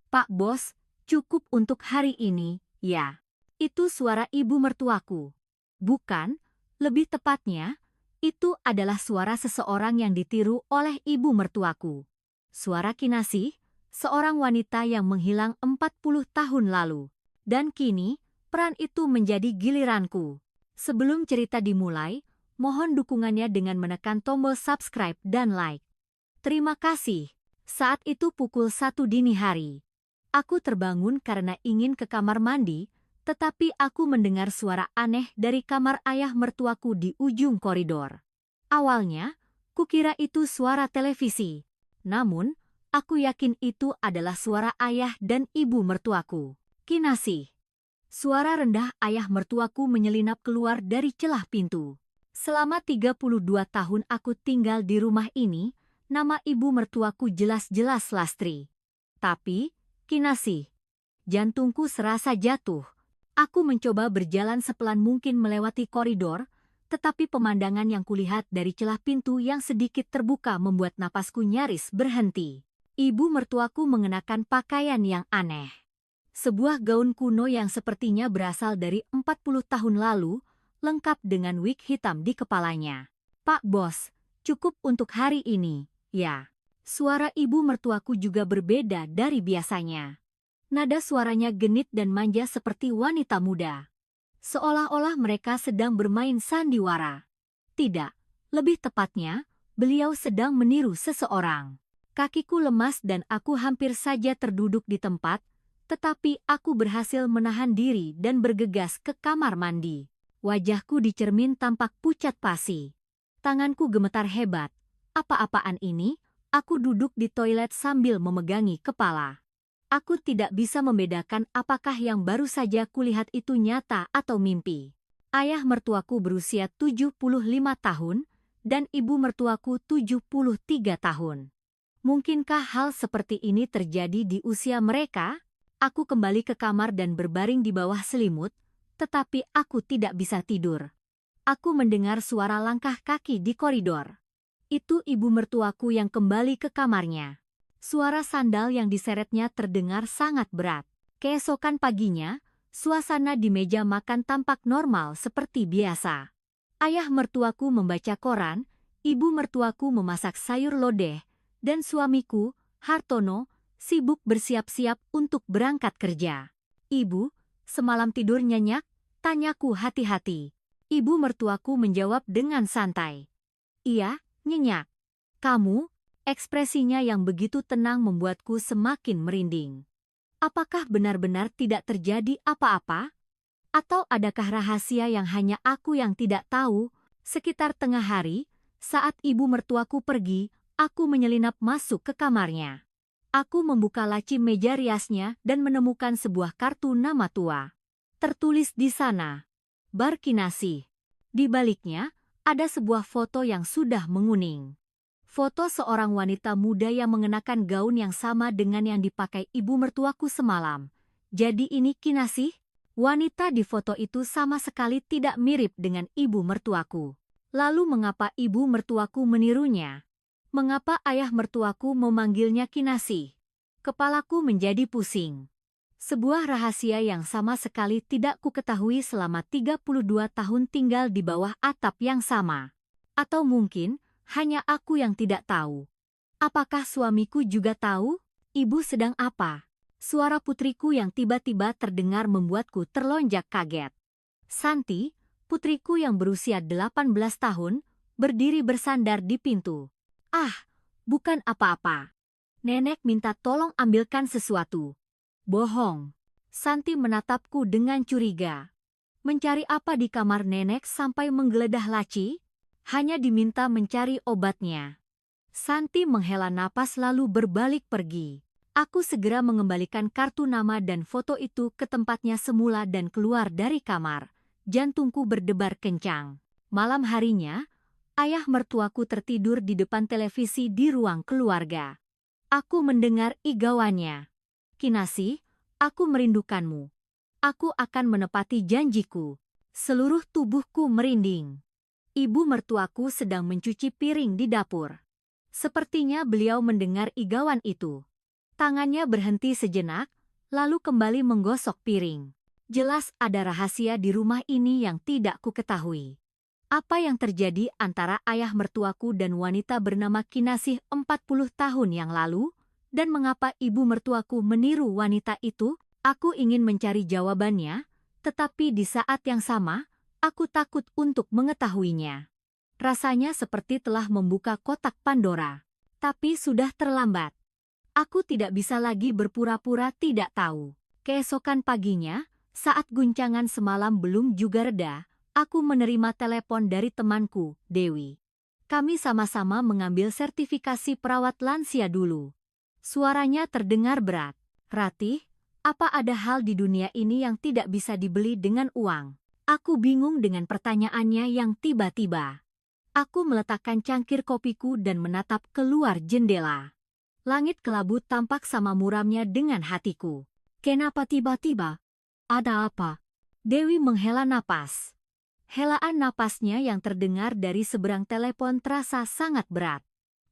Pak Bos, cukup untuk hari ini, ya. Itu suara ibu mertuaku. Bukan, lebih tepatnya, itu adalah suara seseorang yang ditiru oleh ibu mertuaku. Suara Kinasih, seorang wanita yang menghilang 40 tahun lalu. Dan kini, peran itu menjadi giliranku. Sebelum cerita dimulai, mohon dukungannya dengan menekan tombol subscribe dan like. Terima kasih. Saat itu pukul 1 dini hari. Aku terbangun karena ingin ke kamar mandi, tetapi aku mendengar suara aneh dari kamar ayah mertuaku di ujung koridor. Awalnya, kukira itu suara televisi. Namun, aku yakin itu adalah suara ayah dan ibu mertuaku. Kinasih. Suara rendah ayah mertuaku menyelinap keluar dari celah pintu. Selama 32 tahun aku tinggal di rumah ini, nama ibu mertuaku jelas-jelas Lastri. Tapi, Kinasih, jantungku serasa jatuh. Aku mencoba berjalan sepelan mungkin melewati koridor, tetapi pemandangan yang kulihat dari celah pintu yang sedikit terbuka membuat napasku nyaris berhenti. Ibu mertuaku mengenakan pakaian yang aneh. Sebuah gaun kuno yang sepertinya berasal dari 40 tahun lalu, lengkap dengan wig hitam di kepalanya. Pak Bos, cukup untuk hari ini, ya. Suara ibu mertuaku juga berbeda dari biasanya. Nada suaranya genit dan manja seperti wanita muda. Seolah-olah mereka sedang bermain sandiwara. Tidak, lebih tepatnya, beliau sedang meniru seseorang. Kakiku lemas dan aku hampir saja terduduk di tempat, tetapi aku berhasil menahan diri dan bergegas ke kamar mandi. Wajahku di cermin tampak pucat pasi. Tanganku gemetar hebat. Apa-apaan ini? Aku duduk di toilet sambil memegangi kepala. Aku tidak bisa membedakan apakah yang baru saja kulihat itu nyata atau mimpi. Ayah mertuaku berusia 75 tahun dan ibu mertuaku 73 tahun. Mungkinkah hal seperti ini terjadi di usia mereka? Aku kembali ke kamar dan berbaring di bawah selimut, tetapi aku tidak bisa tidur. Aku mendengar suara langkah kaki di koridor. Itu ibu mertuaku yang kembali ke kamarnya. Suara sandal yang diseretnya terdengar sangat berat. Keesokan paginya, suasana di meja makan tampak normal seperti biasa. Ayah mertuaku membaca koran, ibu mertuaku memasak sayur lodeh, dan suamiku, Hartono, sibuk bersiap-siap untuk berangkat kerja. Ibu, semalam tidur nyenyak? Tanyaku hati-hati. Ibu mertuaku menjawab dengan santai. Iya, nyenyak. Kamu, ekspresinya yang begitu tenang membuatku semakin merinding. Apakah benar-benar tidak terjadi apa-apa? Atau adakah rahasia yang hanya aku yang tidak tahu? Sekitar tengah hari, saat ibu mertuaku pergi, aku menyelinap masuk ke kamarnya. Aku membuka laci meja riasnya dan menemukan sebuah kartu nama tua. Tertulis di sana, Bar Kinasih. Di baliknya, ada sebuah foto yang sudah menguning. Foto seorang wanita muda yang mengenakan gaun yang sama dengan yang dipakai ibu mertuaku semalam. Jadi ini Kinasih? Wanita di foto itu sama sekali tidak mirip dengan ibu mertuaku. Lalu mengapa ibu mertuaku menirunya? Mengapa ayah mertuaku memanggilnya Kinasih? Kepalaku menjadi pusing. Sebuah rahasia yang sama sekali tidak kuketahui selama 32 tahun tinggal di bawah atap yang sama. Atau mungkin, hanya aku yang tidak tahu. Apakah suamiku juga tahu? Ibu sedang apa? Suara putriku yang tiba-tiba terdengar membuatku terlonjak kaget. Santi, putriku yang berusia 18 tahun, berdiri bersandar di pintu. Ah, bukan apa-apa. Nenek minta tolong ambilkan sesuatu. Bohong. Santi menatapku dengan curiga. Mencari apa di kamar nenek sampai menggeledah laci? Hanya diminta mencari obatnya. Santi menghela napas lalu berbalik pergi. Aku segera mengembalikan kartu nama dan foto itu ke tempatnya semula dan keluar dari kamar. Jantungku berdebar kencang. Malam harinya, ayah mertuaku tertidur di depan televisi di ruang keluarga. Aku mendengar igauannya. Kinasih, aku merindukanmu. Aku akan menepati janjiku. Seluruh tubuhku merinding. Ibu mertuaku sedang mencuci piring di dapur. Sepertinya beliau mendengar igauan itu. Tangannya berhenti sejenak, lalu kembali menggosok piring. Jelas ada rahasia di rumah ini yang tidak kuketahui. Apa yang terjadi antara ayah mertuaku dan wanita bernama Kinasih 40 tahun yang lalu? Dan mengapa ibu mertuaku meniru wanita itu? Aku ingin mencari jawabannya, tetapi di saat yang sama, aku takut untuk mengetahuinya. Rasanya seperti telah membuka kotak Pandora. Tapi sudah terlambat. Aku tidak bisa lagi berpura-pura tidak tahu. Keesokan paginya, saat guncangan semalam belum juga reda, aku menerima telepon dari temanku, Dewi. Kami sama-sama mengambil sertifikasi perawat lansia dulu. Suaranya terdengar berat. Ratih, apa ada hal di dunia ini yang tidak bisa dibeli dengan uang? Aku bingung dengan pertanyaannya yang tiba-tiba. Aku meletakkan cangkir kopiku dan menatap keluar jendela. Langit kelabu tampak sama muramnya dengan hatiku. Kenapa tiba-tiba? Ada apa? Dewi menghela napas. Helaan napasnya yang terdengar dari seberang telepon terasa sangat berat.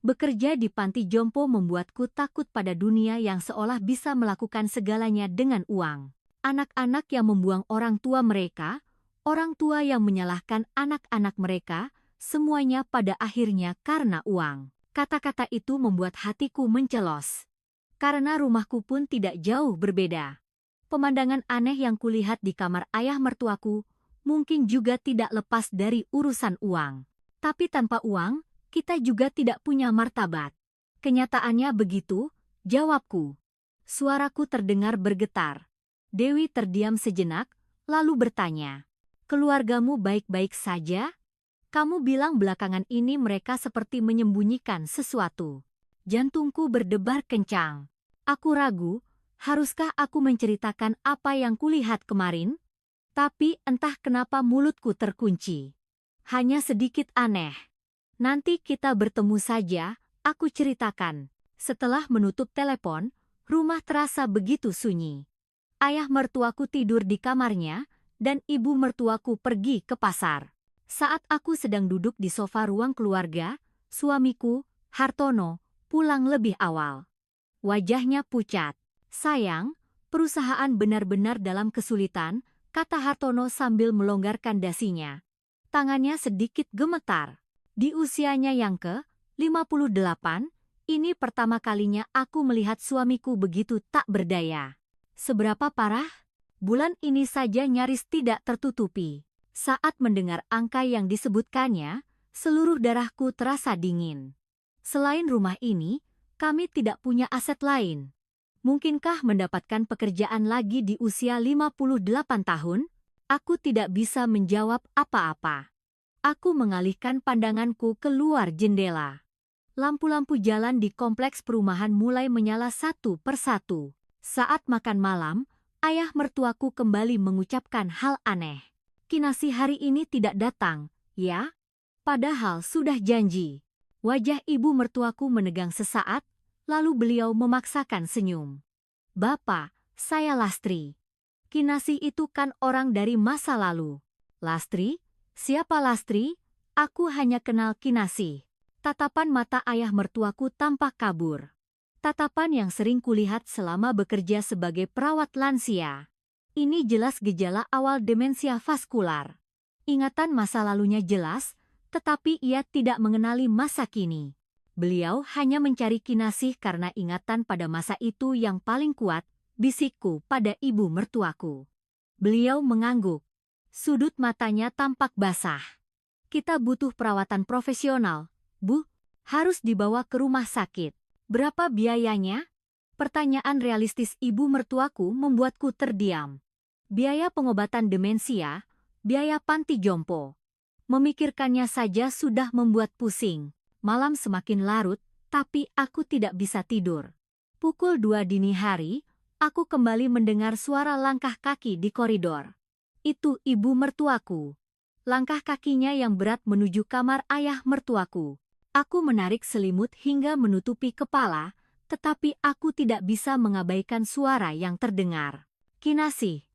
Bekerja di panti jompo membuatku takut pada dunia yang seolah bisa melakukan segalanya dengan uang. Anak-anak yang membuang orang tua mereka, orang tua yang menyalahkan anak-anak mereka, semuanya pada akhirnya karena uang. Kata-kata itu membuat hatiku mencelos. Karena rumahku pun tidak jauh berbeda. Pemandangan aneh yang kulihat di kamar ayah mertuaku mungkin juga tidak lepas dari urusan uang. Tapi tanpa uang, kita juga tidak punya martabat. Kenyataannya begitu, jawabku. Suaraku terdengar bergetar. Dewi terdiam sejenak, lalu bertanya, "Keluargamu baik-baik saja?" Kamu bilang belakangan ini mereka seperti menyembunyikan sesuatu. Jantungku berdebar kencang. Aku ragu, haruskah aku menceritakan apa yang kulihat kemarin? Tapi entah kenapa mulutku terkunci. Hanya sedikit aneh. Nanti kita bertemu saja, aku ceritakan. Setelah menutup telepon, rumah terasa begitu sunyi. Ayah mertuaku tidur di kamarnya, dan ibu mertuaku pergi ke pasar. Saat aku sedang duduk di sofa ruang keluarga, suamiku, Hartono, pulang lebih awal. Wajahnya pucat. "Sayang, perusahaan benar-benar dalam kesulitan," kata Hartono sambil melonggarkan dasinya. Tangannya sedikit gemetar. Di usianya yang ke-58, ini pertama kalinya aku melihat suamiku begitu tak berdaya. Seberapa parah? Bulan ini saja nyaris tidak tertutupi. Saat mendengar angka yang disebutkannya, seluruh darahku terasa dingin. Selain rumah ini, kami tidak punya aset lain. Mungkinkah mendapatkan pekerjaan lagi di usia 58 tahun? Aku tidak bisa menjawab apa-apa. Aku mengalihkan pandanganku keluar jendela. Lampu-lampu jalan di kompleks perumahan mulai menyala satu persatu. Saat makan malam, ayah mertuaku kembali mengucapkan hal aneh. "Kinasih hari ini tidak datang, ya? Padahal sudah janji." Wajah ibu mertuaku menegang sesaat, lalu beliau memaksakan senyum. "Bapak, saya Lastri. Kinasih itu kan orang dari masa lalu." "Lastri? Siapa Lastri? Aku hanya kenal Kinasih." Tatapan mata ayah mertuaku tampak kabur. Tatapan yang sering kulihat selama bekerja sebagai perawat lansia. Ini jelas gejala awal demensia vaskular. Ingatan masa lalunya jelas, tetapi ia tidak mengenali masa kini. Beliau hanya mencari Kinasih karena ingatan pada masa itu yang paling kuat, bisikku pada ibu mertuaku. Beliau mengangguk. Sudut matanya tampak basah. "Kita butuh perawatan profesional, Bu. Harus dibawa ke rumah sakit." "Berapa biayanya?" Pertanyaan realistis ibu mertuaku membuatku terdiam. Biaya pengobatan demensia, biaya panti jompo. Memikirkannya saja sudah membuat pusing. Malam semakin larut, tapi aku tidak bisa tidur. Pukul 2 dini hari, aku kembali mendengar suara langkah kaki di koridor. Itu ibu mertuaku. Langkah kakinya yang berat menuju kamar ayah mertuaku. Aku menarik selimut hingga menutupi kepala, tetapi aku tidak bisa mengabaikan suara yang terdengar. "Kinasih."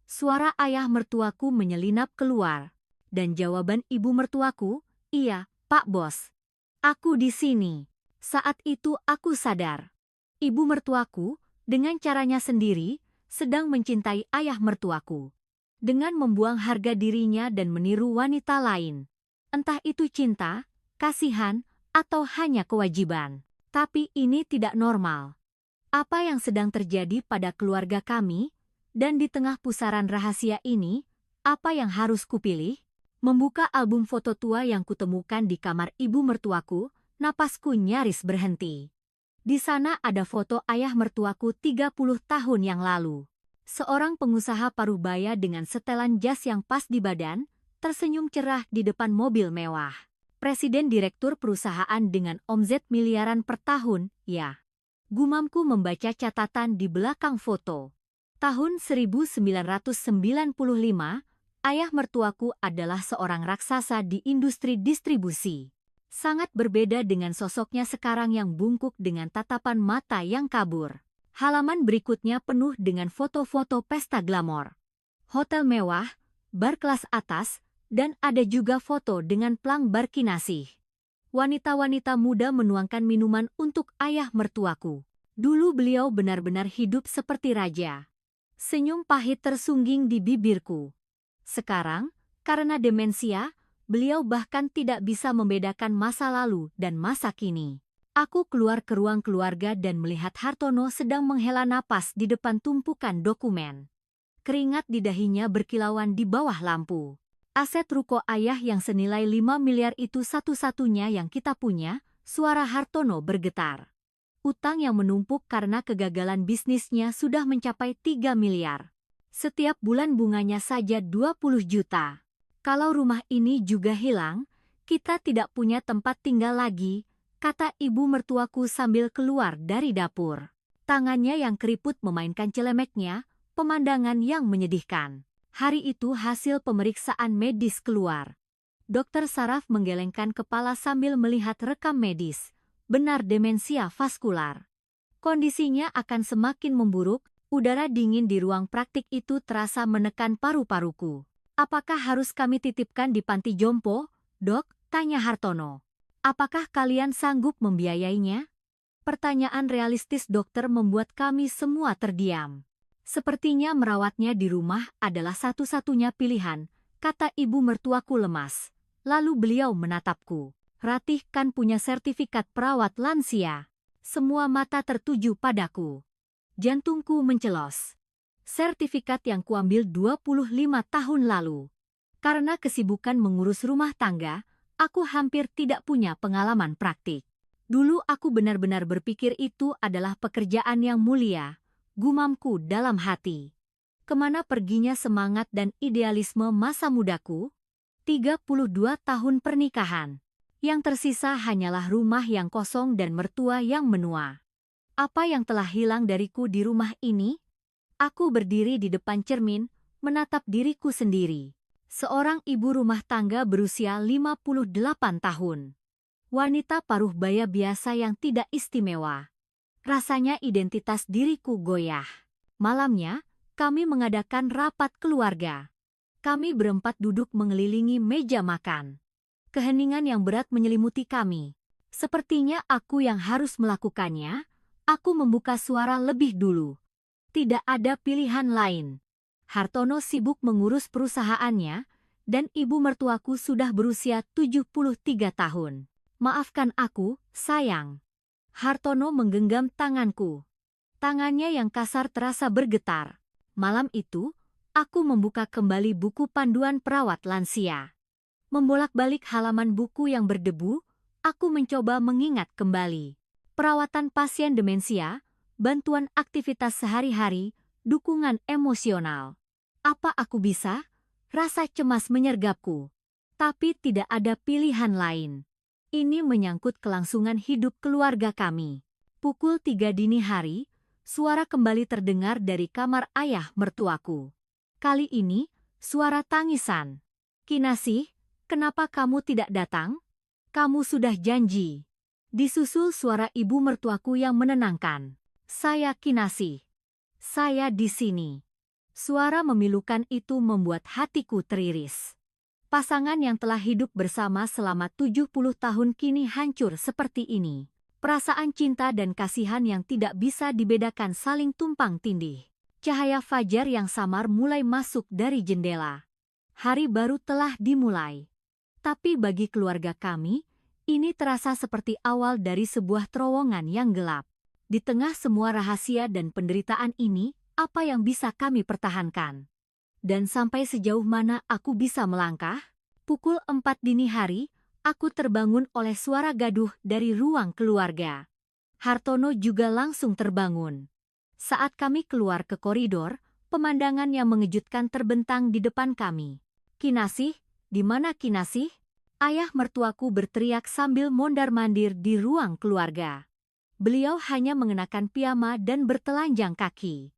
Suara ayah mertuaku menyelinap keluar, dan jawaban ibu mertuaku, "Iya, Pak Bos. Aku di sini." Saat itu aku sadar. Ibu mertuaku, dengan caranya sendiri, sedang mencintai ayah mertuaku. Dengan membuang harga dirinya dan meniru wanita lain. Entah itu cinta, kasihan, atau hanya kewajiban. Tapi ini tidak normal. Apa yang sedang terjadi pada keluarga kami? Dan di tengah pusaran rahasia ini, apa yang harus kupilih? Membuka album foto tua yang kutemukan di kamar ibu mertuaku, napasku nyaris berhenti. Di sana ada foto ayah mertuaku 30 tahun yang lalu. Seorang pengusaha parubaya dengan setelan jas yang pas di badan, tersenyum cerah di depan mobil mewah. Presiden direktur perusahaan dengan omzet miliaran per tahun, ya. Gumamku membaca catatan di belakang foto. Tahun 1995, ayah mertuaku adalah seorang raksasa di industri distribusi. Sangat berbeda dengan sosoknya sekarang yang bungkuk dengan tatapan mata yang kabur. Halaman berikutnya penuh dengan foto-foto pesta glamor. Hotel mewah, bar kelas atas, dan ada juga foto dengan plang bar kinasih. Wanita-wanita muda menuangkan minuman untuk ayah mertuaku. Dulu beliau benar-benar hidup seperti raja. Senyum pahit tersungging di bibirku. Sekarang, karena demensia, beliau bahkan tidak bisa membedakan masa lalu dan masa kini. Aku keluar ke ruang keluarga dan melihat Hartono sedang menghela napas di depan tumpukan dokumen. Keringat di dahinya berkilauan di bawah lampu. Aset ruko ayah yang senilai 5 miliar itu satu-satunya yang kita punya, suara Hartono bergetar. Utang yang menumpuk karena kegagalan bisnisnya sudah mencapai 3 miliar. Setiap bulan bunganya saja 20 juta. Kalau rumah ini juga hilang, kita tidak punya tempat tinggal lagi, kata ibu mertuaku sambil keluar dari dapur. Tangannya yang keriput memainkan celemeknya, pemandangan yang menyedihkan. Hari itu hasil pemeriksaan medis keluar. Dokter saraf menggelengkan kepala sambil melihat rekam medis. Benar demensia vaskular. Kondisinya akan semakin memburuk, udara dingin di ruang praktik itu terasa menekan paru-paruku. Apakah harus kami titipkan di panti jompo, Dok? Tanya Hartono. Apakah kalian sanggup membiayainya? Pertanyaan realistis dokter membuat kami semua terdiam. Sepertinya merawatnya di rumah adalah satu-satunya pilihan, kata ibu mertuaku lemas. Lalu beliau menatapku. Ratih kan punya sertifikat perawat lansia. Semua mata tertuju padaku. Jantungku mencelos. Sertifikat yang kuambil 25 tahun lalu. Karena kesibukan mengurus rumah tangga, aku hampir tidak punya pengalaman praktik. Dulu aku benar-benar berpikir itu adalah pekerjaan yang mulia, gumamku dalam hati. Kemana perginya semangat dan idealisme masa mudaku? 32 tahun pernikahan. Yang tersisa hanyalah rumah yang kosong dan mertua yang menua. Apa yang telah hilang dariku di rumah ini? Aku berdiri di depan cermin, menatap diriku sendiri. Seorang ibu rumah tangga berusia 58 tahun. Wanita paruh baya biasa yang tidak istimewa. Rasanya identitas diriku goyah. Malamnya, kami mengadakan rapat keluarga. Kami berempat duduk mengelilingi meja makan. Keheningan yang berat menyelimuti kami. Sepertinya aku yang harus melakukannya. Aku membuka suara lebih dulu. Tidak ada pilihan lain. Hartono sibuk mengurus perusahaannya, dan ibu mertuaku sudah berusia 73 tahun. Maafkan aku, sayang. Hartono menggenggam tanganku. Tangannya yang kasar terasa bergetar. Malam itu, aku membuka kembali buku panduan perawat lansia. Membolak-balik halaman buku yang berdebu, aku mencoba mengingat kembali. Perawatan pasien demensia, bantuan aktivitas sehari-hari, dukungan emosional. Apa aku bisa? Rasa cemas menyergapku. Tapi tidak ada pilihan lain. Ini menyangkut kelangsungan hidup keluarga kami. Pukul 3 dini hari, suara kembali terdengar dari kamar ayah mertuaku. Kali ini, suara tangisan. Kinasih, kenapa kamu tidak datang? Kamu sudah janji. Disusul suara ibu mertuaku yang menenangkan. Saya Kinasih. Saya di sini. Suara memilukan itu membuat hatiku teriris. Pasangan yang telah hidup bersama selama 70 tahun kini hancur seperti ini. Perasaan cinta dan kasihan yang tidak bisa dibedakan saling tumpang tindih. Cahaya fajar yang samar mulai masuk dari jendela. Hari baru telah dimulai. Tapi bagi keluarga kami, ini terasa seperti awal dari sebuah terowongan yang gelap. Di tengah semua rahasia dan penderitaan ini, apa yang bisa kami pertahankan? Dan sampai sejauh mana aku bisa melangkah? Pukul 4 dini hari, aku terbangun oleh suara gaduh dari ruang keluarga. Hartono juga langsung terbangun. Saat kami keluar ke koridor, pemandangan yang mengejutkan terbentang di depan kami. "Kinasih, di mana Kinasih?" Ayah mertuaku berteriak sambil mondar-mandir di ruang keluarga. Beliau hanya mengenakan piyama dan bertelanjang kaki.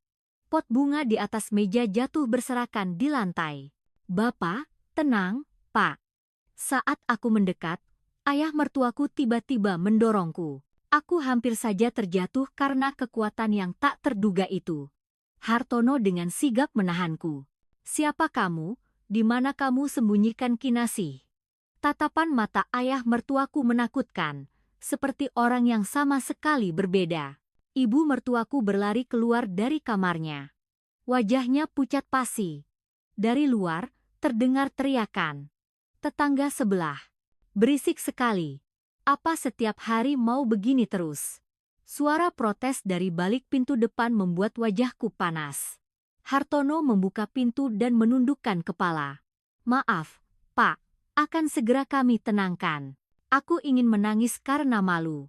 Pot bunga di atas meja jatuh berserakan di lantai. "Bapak, tenang, Pak." Saat aku mendekat, ayah mertuaku tiba-tiba mendorongku. Aku hampir saja terjatuh karena kekuatan yang tak terduga itu. Hartono dengan sigap menahanku. "Siapa kamu? Di mana kamu sembunyikan Kinasih?" Tatapan mata ayah mertuaku menakutkan, seperti orang yang sama sekali berbeda. Ibu mertuaku berlari keluar dari kamarnya. Wajahnya pucat pasi. Dari luar, terdengar teriakan. "Tetangga sebelah. Berisik sekali. Apa setiap hari mau begini terus?" Suara protes dari balik pintu depan membuat wajahku panas. Hartono membuka pintu dan menundukkan kepala. "Maaf, Pak. Akan segera kami tenangkan. Aku ingin menangis karena malu."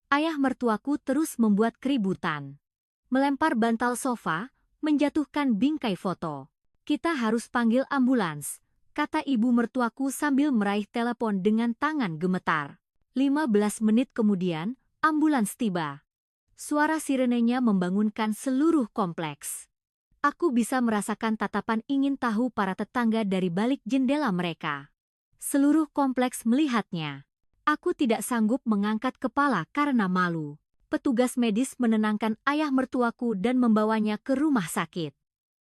Ayah mertuaku terus membuat keributan. Melempar bantal sofa, menjatuhkan bingkai foto. "Kita harus panggil ambulans," kata ibu mertuaku sambil meraih telepon dengan tangan gemetar. 15 menit kemudian, ambulans tiba. Suara sirenenya membangunkan seluruh kompleks. Aku bisa merasakan tatapan ingin tahu para tetangga dari balik jendela mereka. Seluruh kompleks melihatnya. Aku tidak sanggup mengangkat kepala karena malu. Petugas medis menenangkan ayah mertuaku dan membawanya ke rumah sakit.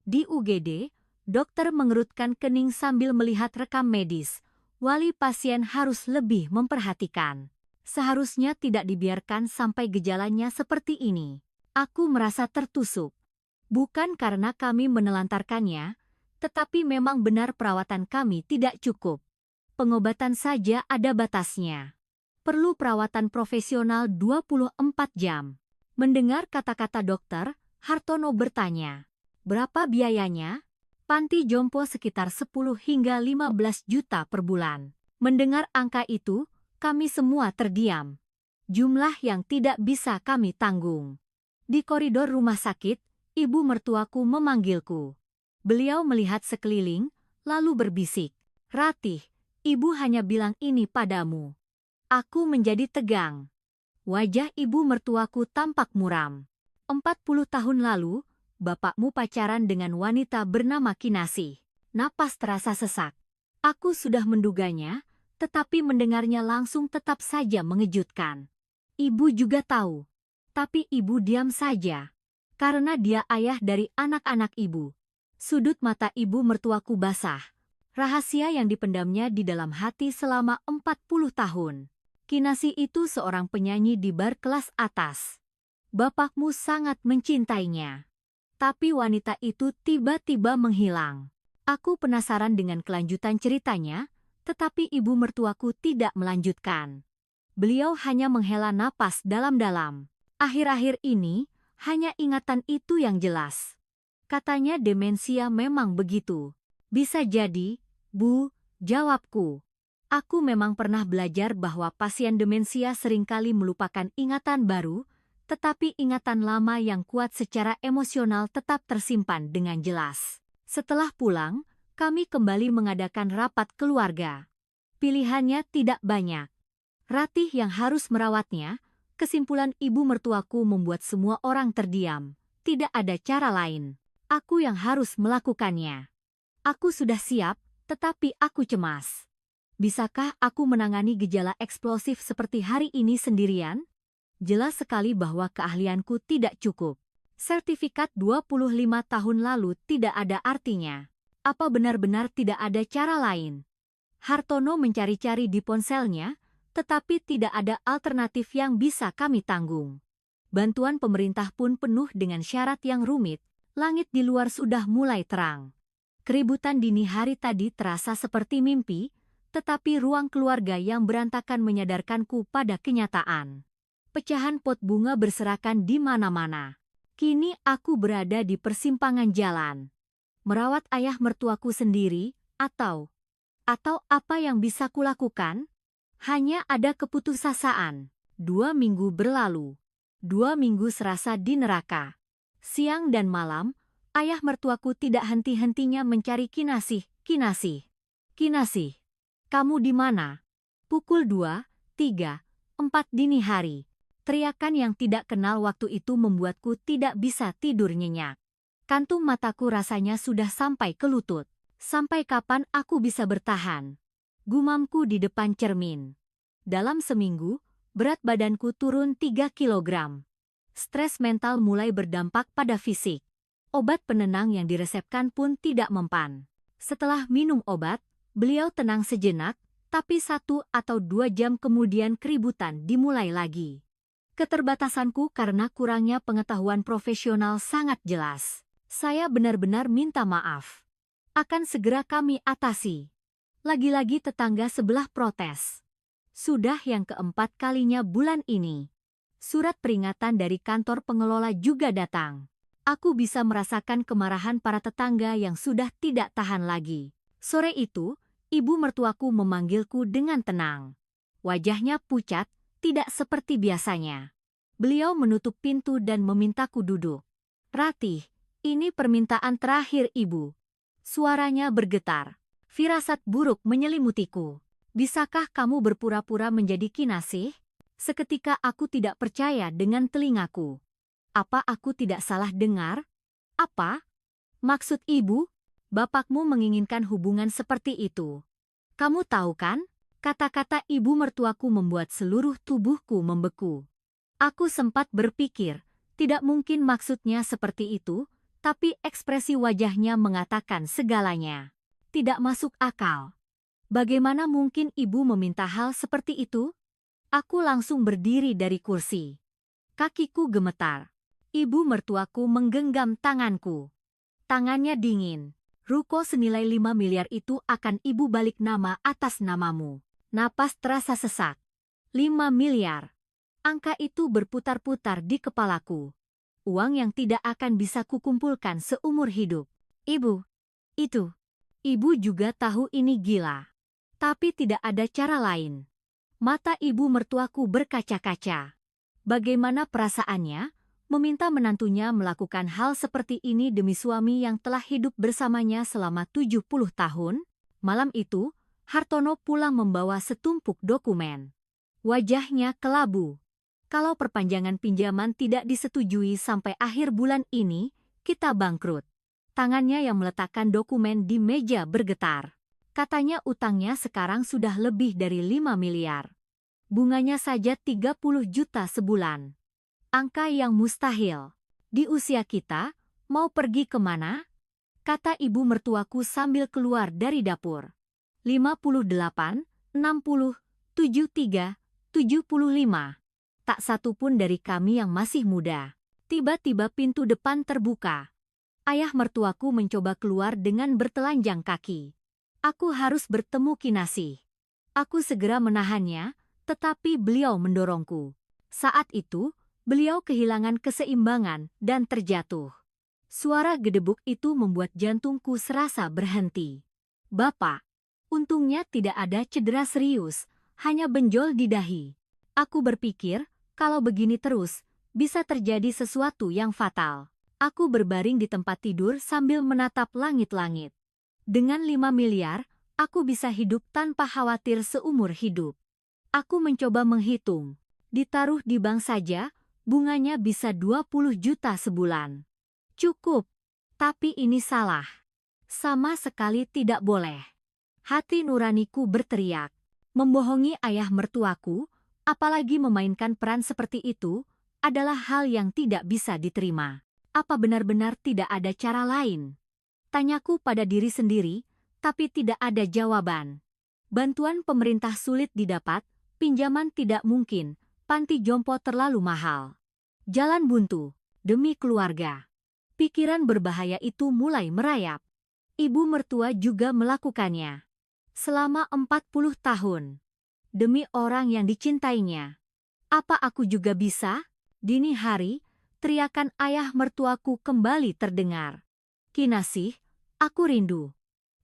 Di UGD, dokter mengerutkan kening sambil melihat rekam medis. Wali pasien harus lebih memperhatikan. Seharusnya tidak dibiarkan sampai gejalanya seperti ini. Aku merasa tertusuk. Bukan karena kami menelantarkannya, tetapi memang benar perawatan kami tidak cukup. Pengobatan saja ada batasnya. Perlu perawatan profesional 24 jam. Mendengar kata-kata dokter, Hartono bertanya, "Berapa biayanya?" "Panti jompo sekitar 10 hingga 15 juta per bulan." Mendengar angka itu, kami semua terdiam. Jumlah yang tidak bisa kami tanggung. Di koridor rumah sakit, ibu mertuaku memanggilku. Beliau melihat sekeliling, lalu berbisik, "Ratih, ibu hanya bilang ini padamu." Aku menjadi tegang. Wajah ibu mertuaku tampak muram. 40 tahun lalu, bapakmu pacaran dengan wanita bernama Kinasih. Napas terasa sesak. Aku sudah menduganya, tetapi mendengarnya langsung tetap saja mengejutkan. Ibu juga tahu. Tapi ibu diam saja. Karena dia ayah dari anak-anak ibu. Sudut mata ibu mertuaku basah. Rahasia yang dipendamnya di dalam hati selama 40 tahun. Kinasih itu seorang penyanyi di bar kelas atas. Bapakmu sangat mencintainya. Tapi wanita itu tiba-tiba menghilang. Aku penasaran dengan kelanjutan ceritanya, tetapi ibu mertuaku tidak melanjutkan. Beliau hanya menghela napas dalam-dalam. Akhir-akhir ini, hanya ingatan itu yang jelas. Katanya demensia memang begitu. Bisa jadi, Bu, jawabku. Aku memang pernah belajar bahwa pasien demensia seringkali melupakan ingatan baru, tetapi ingatan lama yang kuat secara emosional tetap tersimpan dengan jelas. Setelah pulang, kami kembali mengadakan rapat keluarga. Pilihannya tidak banyak. Ratih yang harus merawatnya, kesimpulan ibu mertuaku membuat semua orang terdiam. Tidak ada cara lain. Aku yang harus melakukannya. Aku sudah siap, tetapi aku cemas. Bisakah aku menangani gejala eksplosif seperti hari ini sendirian? Jelas sekali bahwa keahlianku tidak cukup. Sertifikat 25 tahun lalu tidak ada artinya. Apa benar-benar tidak ada cara lain? Hartono mencari-cari di ponselnya, tetapi tidak ada alternatif yang bisa kami tanggung. Bantuan pemerintah pun penuh dengan syarat yang rumit, langit di luar sudah mulai terang. Keributan dini hari tadi terasa seperti mimpi, tetapi ruang keluarga yang berantakan menyadarkanku pada kenyataan. Pecahan pot bunga berserakan di mana-mana. Kini aku berada di persimpangan jalan. Merawat ayah mertuaku sendiri, atau apa yang bisa kulakukan? Hanya ada keputusasaan. 2 minggu berlalu. 2 minggu serasa di neraka. Siang dan malam, ayah mertuaku tidak henti-hentinya mencari Kinasih. Kinasih, kamu di mana? Pukul 2, 3, 4 dini hari. Teriakan yang tidak kenal waktu itu membuatku tidak bisa tidur nyenyak. Kantung mataku rasanya sudah sampai ke lutut. Sampai kapan aku bisa bertahan? Gumamku di depan cermin. Dalam seminggu, berat badanku turun 3 kilogram. Stres mental mulai berdampak pada fisik. Obat penenang yang diresepkan pun tidak mempan. Setelah minum obat, beliau tenang sejenak, tapi 1 atau 2 jam kemudian keributan dimulai lagi. Keterbatasanku karena kurangnya pengetahuan profesional sangat jelas. Saya benar-benar minta maaf. Akan segera kami atasi. Lagi-lagi tetangga sebelah protes. Sudah yang keempat kalinya bulan ini. Surat peringatan dari kantor pengelola juga datang. Aku bisa merasakan kemarahan para tetangga yang sudah tidak tahan lagi. Sore itu, ibu mertuaku memanggilku dengan tenang. Wajahnya pucat, tidak seperti biasanya. Beliau menutup pintu dan memintaku duduk. Ratih, ini permintaan terakhir ibu. Suaranya bergetar. Firasat buruk menyelimutiku. Bisakah kamu berpura-pura menjadi Kinasih? Seketika aku tidak percaya dengan telingaku. Apa aku tidak salah dengar? Apa? Maksud ibu? Bapakmu menginginkan hubungan seperti itu. Kamu tahu kan? Kata-kata ibu mertuaku membuat seluruh tubuhku membeku. Aku sempat berpikir, tidak mungkin maksudnya seperti itu, tapi ekspresi wajahnya mengatakan segalanya. Tidak masuk akal. Bagaimana mungkin ibu meminta hal seperti itu? Aku langsung berdiri dari kursi. Kakiku gemetar. Ibu mertuaku menggenggam tanganku. Tangannya dingin. Ruko senilai 5 miliar itu akan ibu balik nama atas namamu. Napas terasa sesak. 5 miliar. Angka itu berputar-putar di kepalaku. Uang yang tidak akan bisa kukumpulkan seumur hidup. Ibu, ibu juga tahu ini gila. Tapi tidak ada cara lain. Mata ibu mertuaku berkaca-kaca. Bagaimana perasaannya meminta menantunya melakukan hal seperti ini demi suami yang telah hidup bersamanya selama 70 tahun? Malam itu, Hartono pulang membawa setumpuk dokumen. Wajahnya kelabu. Kalau perpanjangan pinjaman tidak disetujui sampai akhir bulan ini, kita bangkrut. Tangannya yang meletakkan dokumen di meja bergetar. Katanya utangnya sekarang sudah lebih dari 5 miliar. Bunganya saja 30 juta sebulan. Angka yang mustahil. Di usia kita, mau pergi kemana? Kata ibu mertuaku sambil keluar dari dapur. 58, 60, 73, 75. Tak satu pun dari kami yang masih muda. Tiba-tiba pintu depan terbuka. Ayah mertuaku mencoba keluar dengan bertelanjang kaki. Aku harus bertemu Kinasih. Aku segera menahannya, tetapi beliau mendorongku. Saat itu, beliau kehilangan keseimbangan dan terjatuh. Suara gedebuk itu membuat jantungku serasa berhenti. Bapak, untungnya tidak ada cedera serius, hanya benjol di dahi. Aku berpikir, kalau begini terus, bisa terjadi sesuatu yang fatal. Aku berbaring di tempat tidur sambil menatap langit-langit. Dengan 5 miliar, aku bisa hidup tanpa khawatir seumur hidup. Aku mencoba menghitung. Ditaruh di bank saja, bunganya bisa 20 juta sebulan. Cukup. Tapi ini salah. Sama sekali tidak boleh. Hati nuraniku berteriak. Membohongi ayah mertuaku, apalagi memainkan peran seperti itu, adalah hal yang tidak bisa diterima. Apa benar-benar tidak ada cara lain? Tanyaku pada diri sendiri, tapi tidak ada jawaban. Bantuan pemerintah sulit didapat, Pinjaman tidak mungkin, panti jompo terlalu mahal. Jalan buntu, demi keluarga. Pikiran berbahaya itu mulai merayap. Ibu mertua juga melakukannya. Selama 40 tahun. Demi orang yang dicintainya. Apa aku juga bisa? Dini hari, teriakan ayah mertuaku kembali terdengar. Kinasih, aku rindu.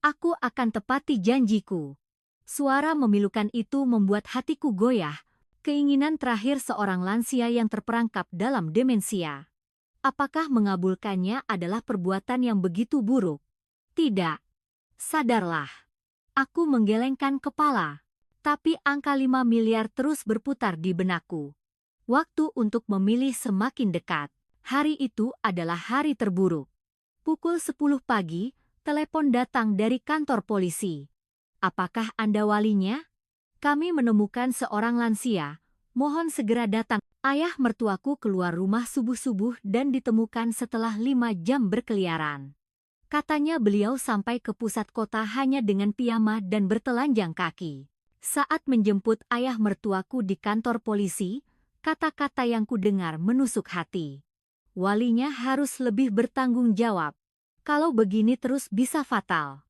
Aku akan tepati janjiku. Suara memilukan itu membuat hatiku goyah. Keinginan terakhir seorang lansia yang terperangkap dalam demensia. Apakah mengabulkannya adalah perbuatan yang begitu buruk? Tidak. Sadarlah. Aku menggelengkan kepala. Tapi angka 5 miliar terus berputar di benakku. Waktu untuk memilih semakin dekat. Hari itu adalah hari terburuk. Pukul 10 pagi, telepon datang dari kantor polisi. Apakah Anda walinya? Kami menemukan seorang lansia. Mohon segera datang. Ayah mertuaku keluar rumah subuh-subuh dan ditemukan setelah 5 jam berkeliaran. Katanya beliau sampai ke pusat kota hanya dengan piyama dan bertelanjang kaki. Saat menjemput ayah mertuaku di kantor polisi, kata-kata yang kudengar menusuk hati. Walinya harus lebih bertanggung jawab. Kalau begini terus bisa fatal.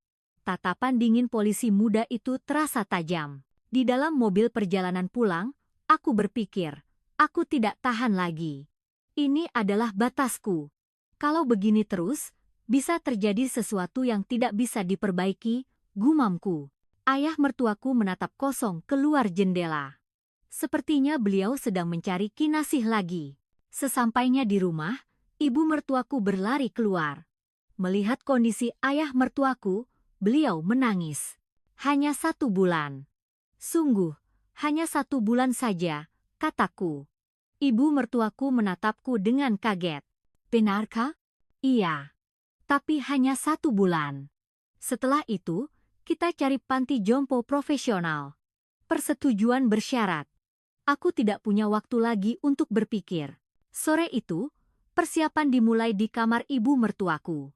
Tatapan dingin polisi muda itu terasa tajam. Di dalam mobil perjalanan pulang, aku berpikir, aku tidak tahan lagi. Ini adalah batasku. Kalau begini terus, bisa terjadi sesuatu yang tidak bisa diperbaiki, gumamku. Ayah mertuaku menatap kosong keluar jendela. Sepertinya beliau sedang mencari Kinasih lagi. Sesampainya di rumah, ibu mertuaku berlari keluar. Melihat kondisi ayah mertuaku, beliau menangis. Hanya 1 bulan. Sungguh, hanya 1 bulan saja, kataku. Ibu mertuaku menatapku dengan kaget. Benarkah? Iya. Tapi hanya 1 bulan. Setelah itu, kita cari panti jompo profesional. Persetujuan bersyarat. Aku tidak punya waktu lagi untuk berpikir. Sore itu, persiapan dimulai di kamar ibu mertuaku.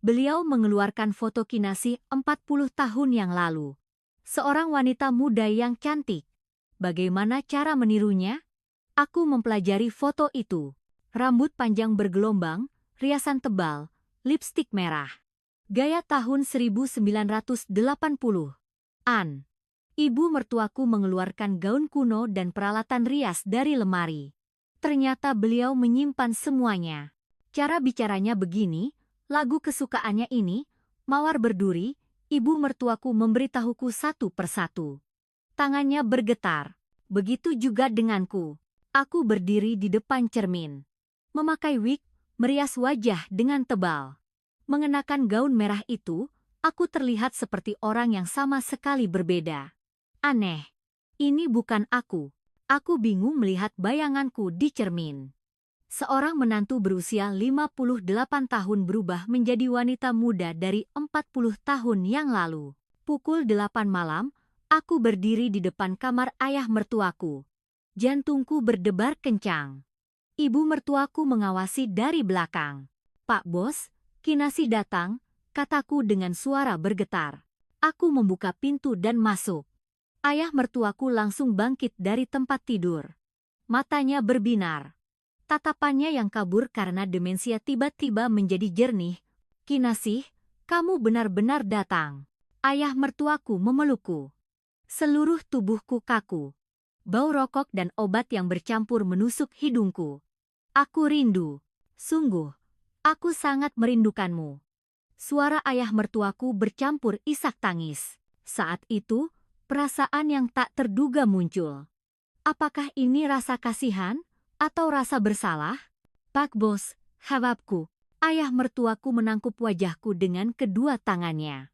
Beliau mengeluarkan foto Kinasih 40 tahun yang lalu. Seorang wanita muda yang cantik. Bagaimana cara menirunya? Aku mempelajari foto itu. Rambut panjang bergelombang, riasan tebal, lipstik merah. Gaya tahun 1980. Ibu mertuaku mengeluarkan gaun kuno dan peralatan rias dari lemari. Ternyata beliau menyimpan semuanya. Cara bicaranya begini, lagu kesukaannya ini, mawar berduri, ibu mertuaku memberitahuku satu persatu. Tangannya bergetar. Begitu juga denganku. Aku berdiri di depan cermin. Memakai wig, merias wajah dengan tebal. Mengenakan gaun merah itu, aku terlihat seperti orang yang sama sekali berbeda. Aneh. Ini bukan aku. Aku bingung melihat bayanganku di cermin. Seorang menantu berusia 58 tahun berubah menjadi wanita muda dari 40 tahun yang lalu. Pukul 8 malam, aku berdiri di depan kamar ayah mertuaku. Jantungku berdebar kencang. Ibu mertuaku mengawasi dari belakang. Pak Bos, Kinasih datang, kataku dengan suara bergetar. Aku membuka pintu dan masuk. Ayah mertuaku langsung bangkit dari tempat tidur. Matanya berbinar. Tatapannya yang kabur karena demensia tiba-tiba menjadi jernih. Kinasih, kamu benar-benar datang. Ayah mertuaku memelukku. Seluruh tubuhku kaku. Bau rokok dan obat yang bercampur menusuk hidungku. Aku rindu. Sungguh, aku sangat merindukanmu. Suara ayah mertuaku bercampur isak tangis. Saat itu, perasaan yang tak terduga muncul. Apakah ini rasa kasihan? Atau rasa bersalah? Pak Bos, harapku, ayah mertuaku menangkup wajahku dengan kedua tangannya.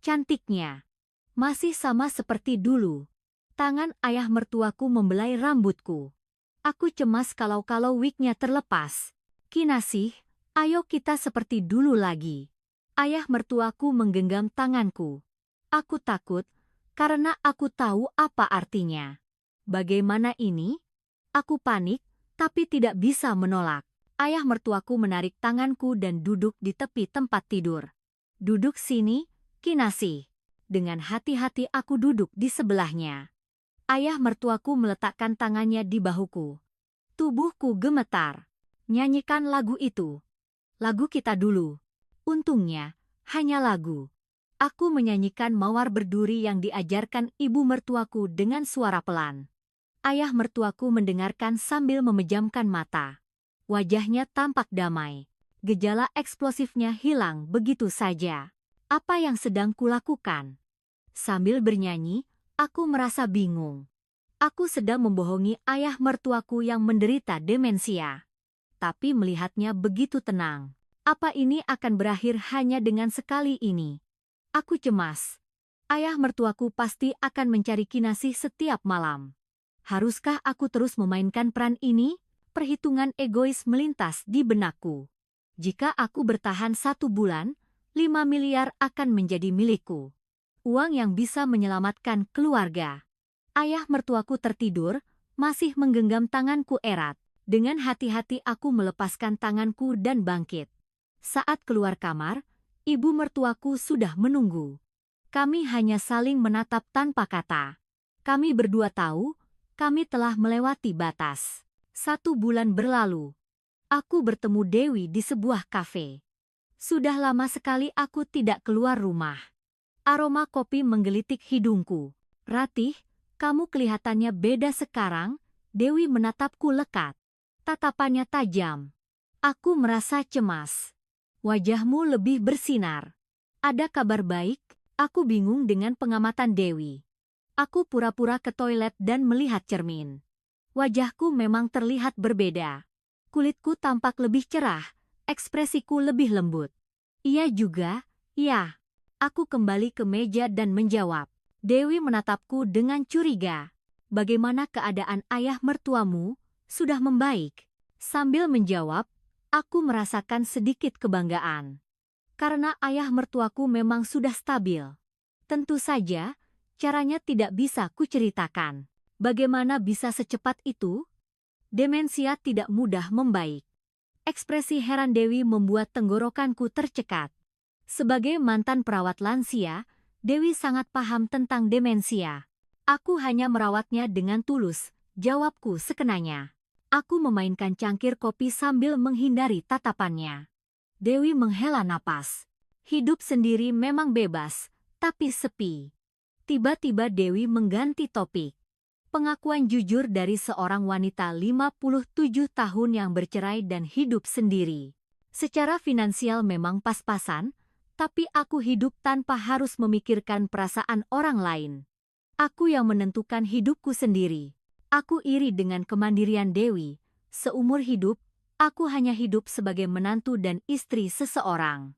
Cantiknya. Masih sama seperti dulu. Tangan ayah mertuaku membelai rambutku. Aku cemas kalau wignya terlepas. Kinasih, ayo kita seperti dulu lagi. Ayah mertuaku menggenggam tanganku. Aku takut, karena aku tahu apa artinya. Bagaimana ini? Aku panik, tapi tidak bisa menolak. Ayah mertuaku menarik tanganku dan duduk di tepi tempat tidur. Duduk sini, Kinasih. Dengan hati-hati aku duduk di sebelahnya. Ayah mertuaku meletakkan tangannya di bahuku. Tubuhku gemetar. Nyanyikan lagu itu. Lagu kita dulu. Untungnya, hanya lagu. Aku menyanyikan mawar berduri yang diajarkan ibu mertuaku dengan suara pelan. Ayah mertuaku mendengarkan sambil memejamkan mata. Wajahnya tampak damai. Gejala eksplosifnya hilang begitu saja. Apa yang sedang kulakukan? Sambil bernyanyi, aku merasa bingung. Aku sedang membohongi ayah mertuaku yang menderita demensia. Tapi melihatnya begitu tenang. Apa ini akan berakhir hanya dengan sekali ini? Aku cemas. Ayah mertuaku pasti akan mencari Kinasih setiap malam. Haruskah aku terus memainkan peran ini? Perhitungan egois melintas di benakku. Jika aku bertahan 1 bulan, 5 miliar akan menjadi milikku. Uang yang bisa menyelamatkan keluarga. Ayah mertuaku tertidur, masih menggenggam tanganku erat. Dengan hati-hati aku melepaskan tanganku dan bangkit. Saat keluar kamar, ibu mertuaku sudah menunggu. Kami hanya saling menatap tanpa kata. Kami berdua tahu, kami telah melewati batas. 1 bulan berlalu. Aku bertemu Dewi di sebuah kafe. Sudah lama sekali aku tidak keluar rumah. Aroma kopi menggelitik hidungku. Ratih, kamu kelihatannya beda sekarang. Dewi menatapku lekat. Tatapannya tajam. Aku merasa cemas. Wajahmu lebih bersinar. Ada kabar baik? Aku bingung dengan pengamatan Dewi. Aku pura-pura ke toilet dan melihat cermin. Wajahku memang terlihat berbeda. Kulitku tampak lebih cerah, ekspresiku lebih lembut. Iya juga, ya. Aku kembali ke meja dan menjawab. Dewi menatapku dengan curiga. Bagaimana keadaan ayah mertuamu? Sudah membaik. Sambil menjawab, aku merasakan sedikit kebanggaan. Karena ayah mertuaku memang sudah stabil. Tentu saja, caranya tidak bisa kuceritakan. Bagaimana bisa secepat itu? Demensia tidak mudah membaik. Ekspresi heran Dewi membuat tenggorokanku tercekat. Sebagai mantan perawat lansia, Dewi sangat paham tentang demensia. Aku hanya merawatnya dengan tulus, jawabku sekenanya. Aku memainkan cangkir kopi sambil menghindari tatapannya. Dewi menghela napas. Hidup sendiri memang bebas, tapi sepi. Tiba-tiba Dewi mengganti topik. Pengakuan jujur dari seorang wanita 57 tahun yang bercerai dan hidup sendiri. Secara finansial memang pas-pasan, tapi aku hidup tanpa harus memikirkan perasaan orang lain. Aku yang menentukan hidupku sendiri. Aku iri dengan kemandirian Dewi. Seumur hidup, aku hanya hidup sebagai menantu dan istri seseorang.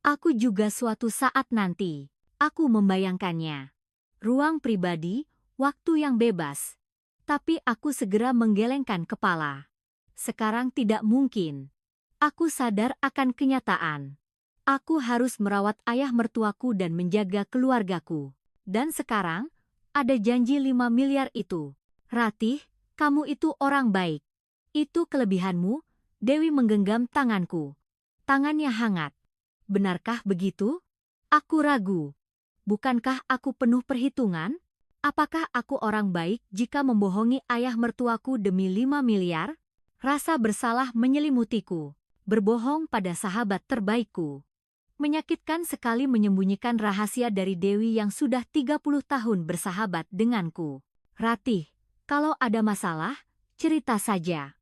Aku juga suatu saat nanti. Aku membayangkannya. Ruang pribadi, waktu yang bebas. Tapi aku segera menggelengkan kepala. Sekarang tidak mungkin. Aku sadar akan kenyataan. Aku harus merawat ayah mertuaku dan menjaga keluargaku. Dan sekarang, ada janji 5 miliar itu. Ratih, kamu itu orang baik. Itu kelebihanmu. Dewi menggenggam tanganku. Tangannya hangat. Benarkah begitu? Aku ragu. Bukankah aku penuh perhitungan? Apakah aku orang baik jika membohongi ayah mertuaku demi 5 miliar? Rasa bersalah menyelimutiku. Berbohong pada sahabat terbaikku. Menyakitkan sekali menyembunyikan rahasia dari Dewi yang sudah 30 tahun bersahabat denganku. Ratih, kalau ada masalah, cerita saja.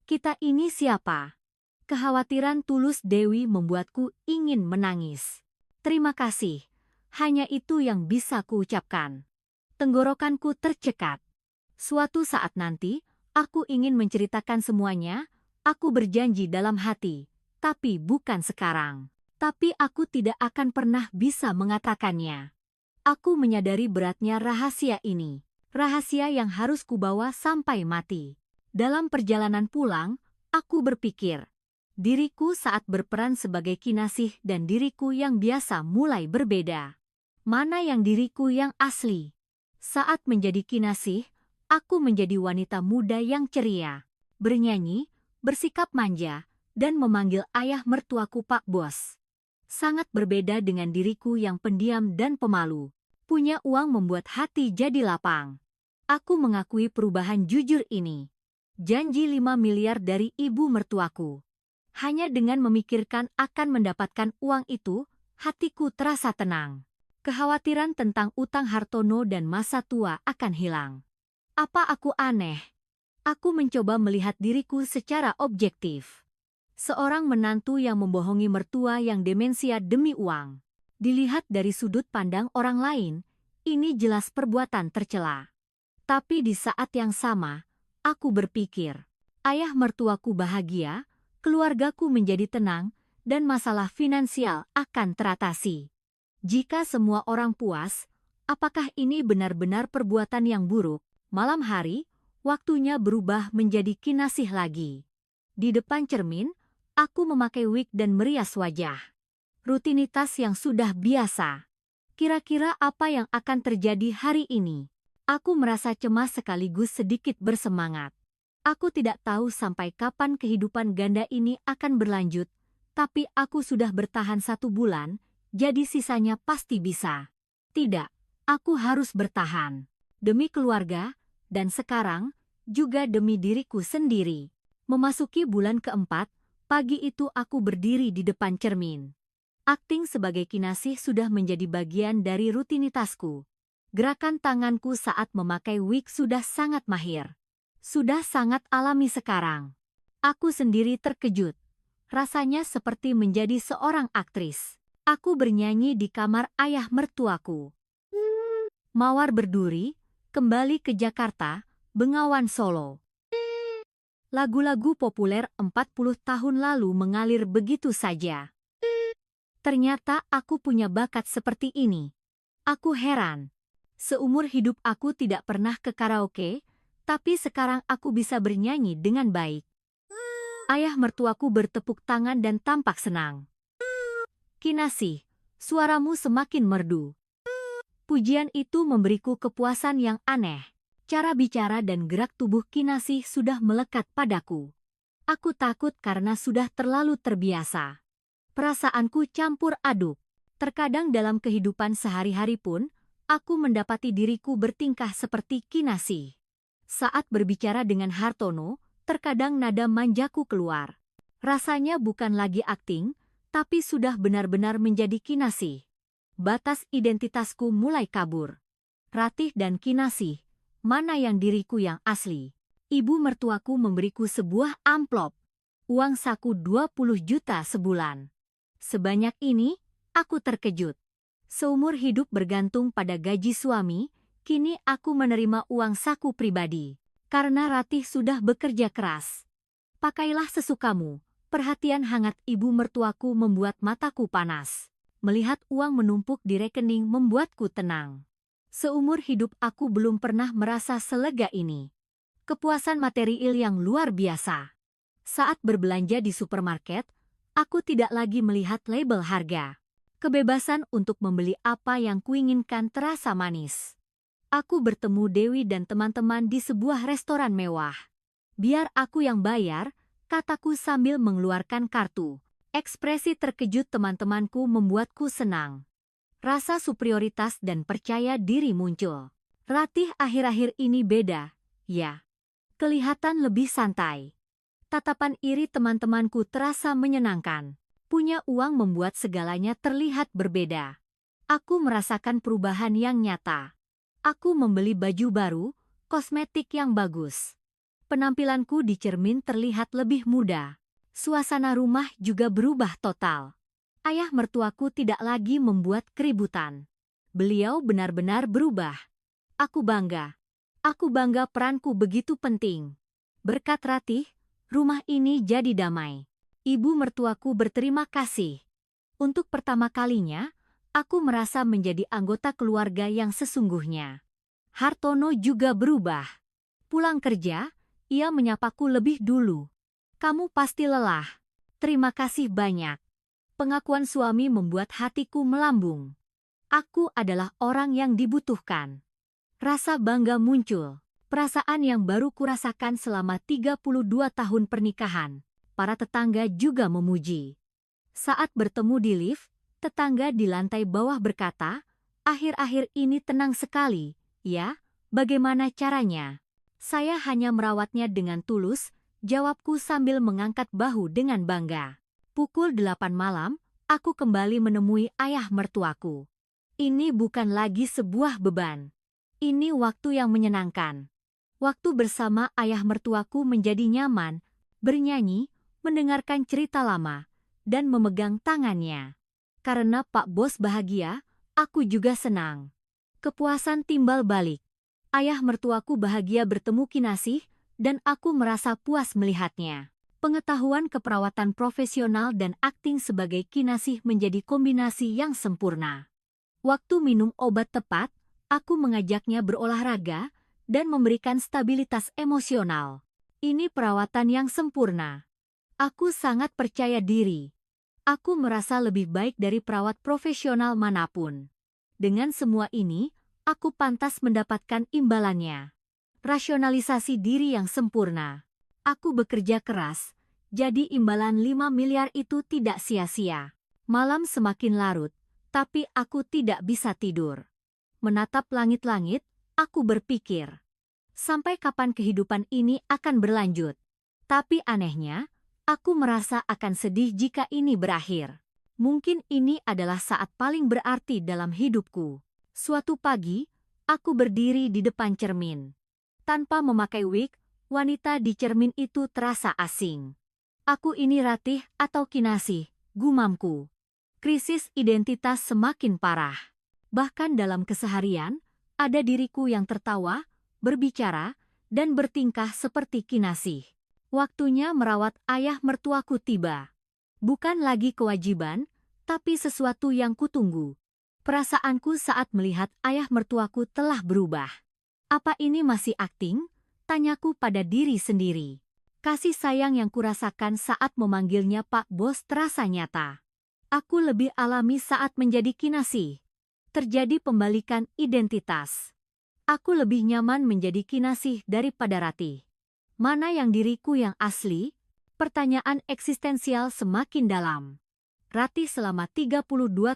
Kita ini siapa? Kekhawatiran tulus Dewi membuatku ingin menangis. Terima kasih. Hanya itu yang bisa kuucapkan. Tenggorokanku tercekat. Suatu saat nanti, aku ingin menceritakan semuanya. Aku berjanji dalam hati, tapi bukan sekarang. Tapi aku tidak akan pernah bisa mengatakannya. Aku menyadari beratnya rahasia ini. Rahasia yang harus kubawa sampai mati. Dalam perjalanan pulang, aku berpikir. Diriku saat berperan sebagai Kinasih dan diriku yang biasa mulai berbeda. Mana yang diriku yang asli? Saat menjadi Kinasih, aku menjadi wanita muda yang ceria, bernyanyi, bersikap manja, dan memanggil ayah mertuaku Pak Bos. Sangat berbeda dengan diriku yang pendiam dan pemalu. Punya uang membuat hati jadi lapang. Aku mengakui perubahan jujur ini. Janji 5 miliar dari ibu mertuaku. Hanya dengan memikirkan akan mendapatkan uang itu, hatiku terasa tenang. Kekhawatiran tentang utang Hartono dan masa tua akan hilang. Apa aku aneh? Aku mencoba melihat diriku secara objektif. Seorang menantu yang membohongi mertua yang demensia demi uang. Dilihat dari sudut pandang orang lain, ini jelas perbuatan tercela. Tapi di saat yang sama, aku berpikir, ayah mertuaku bahagia, keluargaku menjadi tenang, dan masalah finansial akan teratasi. Jika semua orang puas, apakah ini benar-benar perbuatan yang buruk? Malam hari, waktunya berubah menjadi kinasih lagi. Di depan cermin, aku memakai wig dan merias wajah. Rutinitas yang sudah biasa. Kira-kira apa yang akan terjadi hari ini? Aku merasa cemas sekaligus sedikit bersemangat. Aku tidak tahu sampai kapan kehidupan ganda ini akan berlanjut, tapi aku sudah bertahan 1 bulan, jadi sisanya pasti bisa. Tidak, aku harus bertahan. Demi keluarga, dan sekarang, juga demi diriku sendiri. Memasuki bulan keempat, pagi itu aku berdiri di depan cermin. Akting sebagai kinasih sudah menjadi bagian dari rutinitasku. Gerakan tanganku saat memakai wig sudah sangat mahir. Sudah sangat alami sekarang. Aku sendiri terkejut. Rasanya seperti menjadi seorang aktris. Aku bernyanyi di kamar ayah mertuaku. Mawar berduri, kembali ke Jakarta, Bengawan Solo. Lagu-lagu populer 40 tahun lalu mengalir begitu saja. Ternyata aku punya bakat seperti ini. Aku heran. Seumur hidup aku tidak pernah ke karaoke, tapi sekarang aku bisa bernyanyi dengan baik. Ayah mertuaku bertepuk tangan dan tampak senang. Kinasih, suaramu semakin merdu. Pujian itu memberiku kepuasan yang aneh. Cara bicara dan gerak tubuh Kinasih sudah melekat padaku. Aku takut karena sudah terlalu terbiasa. Perasaanku campur aduk. Terkadang dalam kehidupan sehari-hari pun, aku mendapati diriku bertingkah seperti Kinasih. Saat berbicara dengan Hartono, terkadang nada manjaku keluar. Rasanya bukan lagi akting, tapi sudah benar-benar menjadi Kinasih. Batas identitasku mulai kabur. Ratih dan Kinasih, mana yang diriku yang asli? Ibu mertuaku memberiku sebuah amplop. Uang saku 20 juta sebulan. Sebanyak ini, aku terkejut. Seumur hidup bergantung pada gaji suami, kini aku menerima uang saku pribadi. Karena Ratih sudah bekerja keras. Pakailah sesukamu. Perhatian hangat ibu mertuaku membuat mataku panas. Melihat uang menumpuk di rekening membuatku tenang. Seumur hidup aku belum pernah merasa selega ini. Kepuasan material yang luar biasa. Saat berbelanja di supermarket, aku tidak lagi melihat label harga. Kebebasan untuk membeli apa yang kuinginkan terasa manis. Aku bertemu Dewi dan teman-teman di sebuah restoran mewah. Biar aku yang bayar, kataku sambil mengeluarkan kartu. Ekspresi terkejut teman-temanku membuatku senang. Rasa superioritas dan percaya diri muncul. Ratih akhir-akhir ini beda, ya. Kelihatan lebih santai. Tatapan iri teman-temanku terasa menyenangkan. Punya uang membuat segalanya terlihat berbeda. Aku merasakan perubahan yang nyata. Aku membeli baju baru, kosmetik yang bagus. Penampilanku di cermin terlihat lebih muda. Suasana rumah juga berubah total. Ayah mertuaku tidak lagi membuat keributan. Beliau benar-benar berubah. Aku bangga. Aku bangga peranku begitu penting. Berkat Ratih, rumah ini jadi damai. Ibu mertuaku berterima kasih. Untuk pertama kalinya, aku merasa menjadi anggota keluarga yang sesungguhnya. Hartono juga berubah. Pulang kerja, ia menyapaku lebih dulu. Kamu pasti lelah. Terima kasih banyak. Pengakuan suami membuat hatiku melambung. Aku adalah orang yang dibutuhkan. Rasa bangga muncul. Perasaan yang baru kurasakan selama 32 tahun pernikahan. Para tetangga juga memuji. Saat bertemu di lift, tetangga di lantai bawah berkata, "Akhir-akhir ini tenang sekali, ya, Bagaimana caranya? Saya hanya merawatnya dengan tulus, jawabku sambil mengangkat bahu dengan bangga. Pukul 8 malam, aku kembali menemui ayah mertuaku. Ini bukan lagi sebuah beban. Ini waktu yang menyenangkan. Waktu bersama ayah mertuaku menjadi nyaman, bernyanyi, mendengarkan cerita lama, dan memegang tangannya. Karena Pak Bos bahagia, aku juga senang. Kepuasan timbal balik. Ayah mertuaku bahagia bertemu Kinasih, dan aku merasa puas melihatnya. Pengetahuan keperawatan profesional dan akting sebagai Kinasih menjadi kombinasi yang sempurna. Waktu minum obat tepat, aku mengajaknya berolahraga dan memberikan stabilitas emosional. Ini perawatan yang sempurna. Aku sangat percaya diri. Aku merasa lebih baik dari perawat profesional manapun. Dengan semua ini, aku pantas mendapatkan imbalannya. Rasionalisasi diri yang sempurna. Aku bekerja keras, jadi imbalan 5 miliar itu tidak sia-sia. Malam semakin larut, tapi aku tidak bisa tidur. Menatap langit-langit, aku berpikir, sampai kapan kehidupan ini akan berlanjut? Tapi anehnya, aku merasa akan sedih jika ini berakhir. Mungkin ini adalah saat paling berarti dalam hidupku. Suatu pagi, aku berdiri di depan cermin. Tanpa memakai wig, wanita di cermin itu terasa asing. Aku ini Ratih atau Kinasih, gumamku. Krisis identitas semakin parah. Bahkan dalam keseharian, ada diriku yang tertawa, berbicara, dan bertingkah seperti Kinasih. Waktunya merawat ayah mertuaku tiba. Bukan lagi kewajiban, tapi sesuatu yang kutunggu. Perasaanku saat melihat ayah mertuaku telah berubah. Apa ini masih akting? Tanyaku pada diri sendiri. Kasih sayang yang kurasakan saat memanggilnya Pak Bos terasa nyata. Aku lebih alami saat menjadi Kinasih. Terjadi pembalikan identitas. Aku lebih nyaman menjadi Kinasih daripada Ratih. Mana yang diriku yang asli? Pertanyaan eksistensial semakin dalam. Ratih selama 32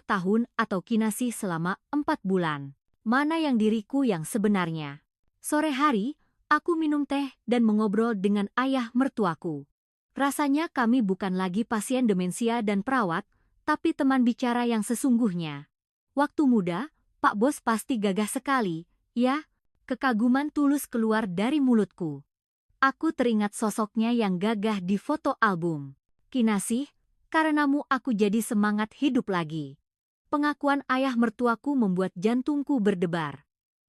tahun atau Kinasih selama 4 bulan. Mana yang diriku yang sebenarnya? Sore hari, aku minum teh dan mengobrol dengan ayah mertuaku. Rasanya kami bukan lagi pasien demensia dan perawat, tapi teman bicara yang sesungguhnya. Waktu muda, Pak Bos pasti gagah sekali, ya? Kekaguman tulus keluar dari mulutku. Aku teringat sosoknya yang gagah di foto album. Kinasih, karenamu aku jadi semangat hidup lagi. Pengakuan ayah mertuaku membuat jantungku berdebar.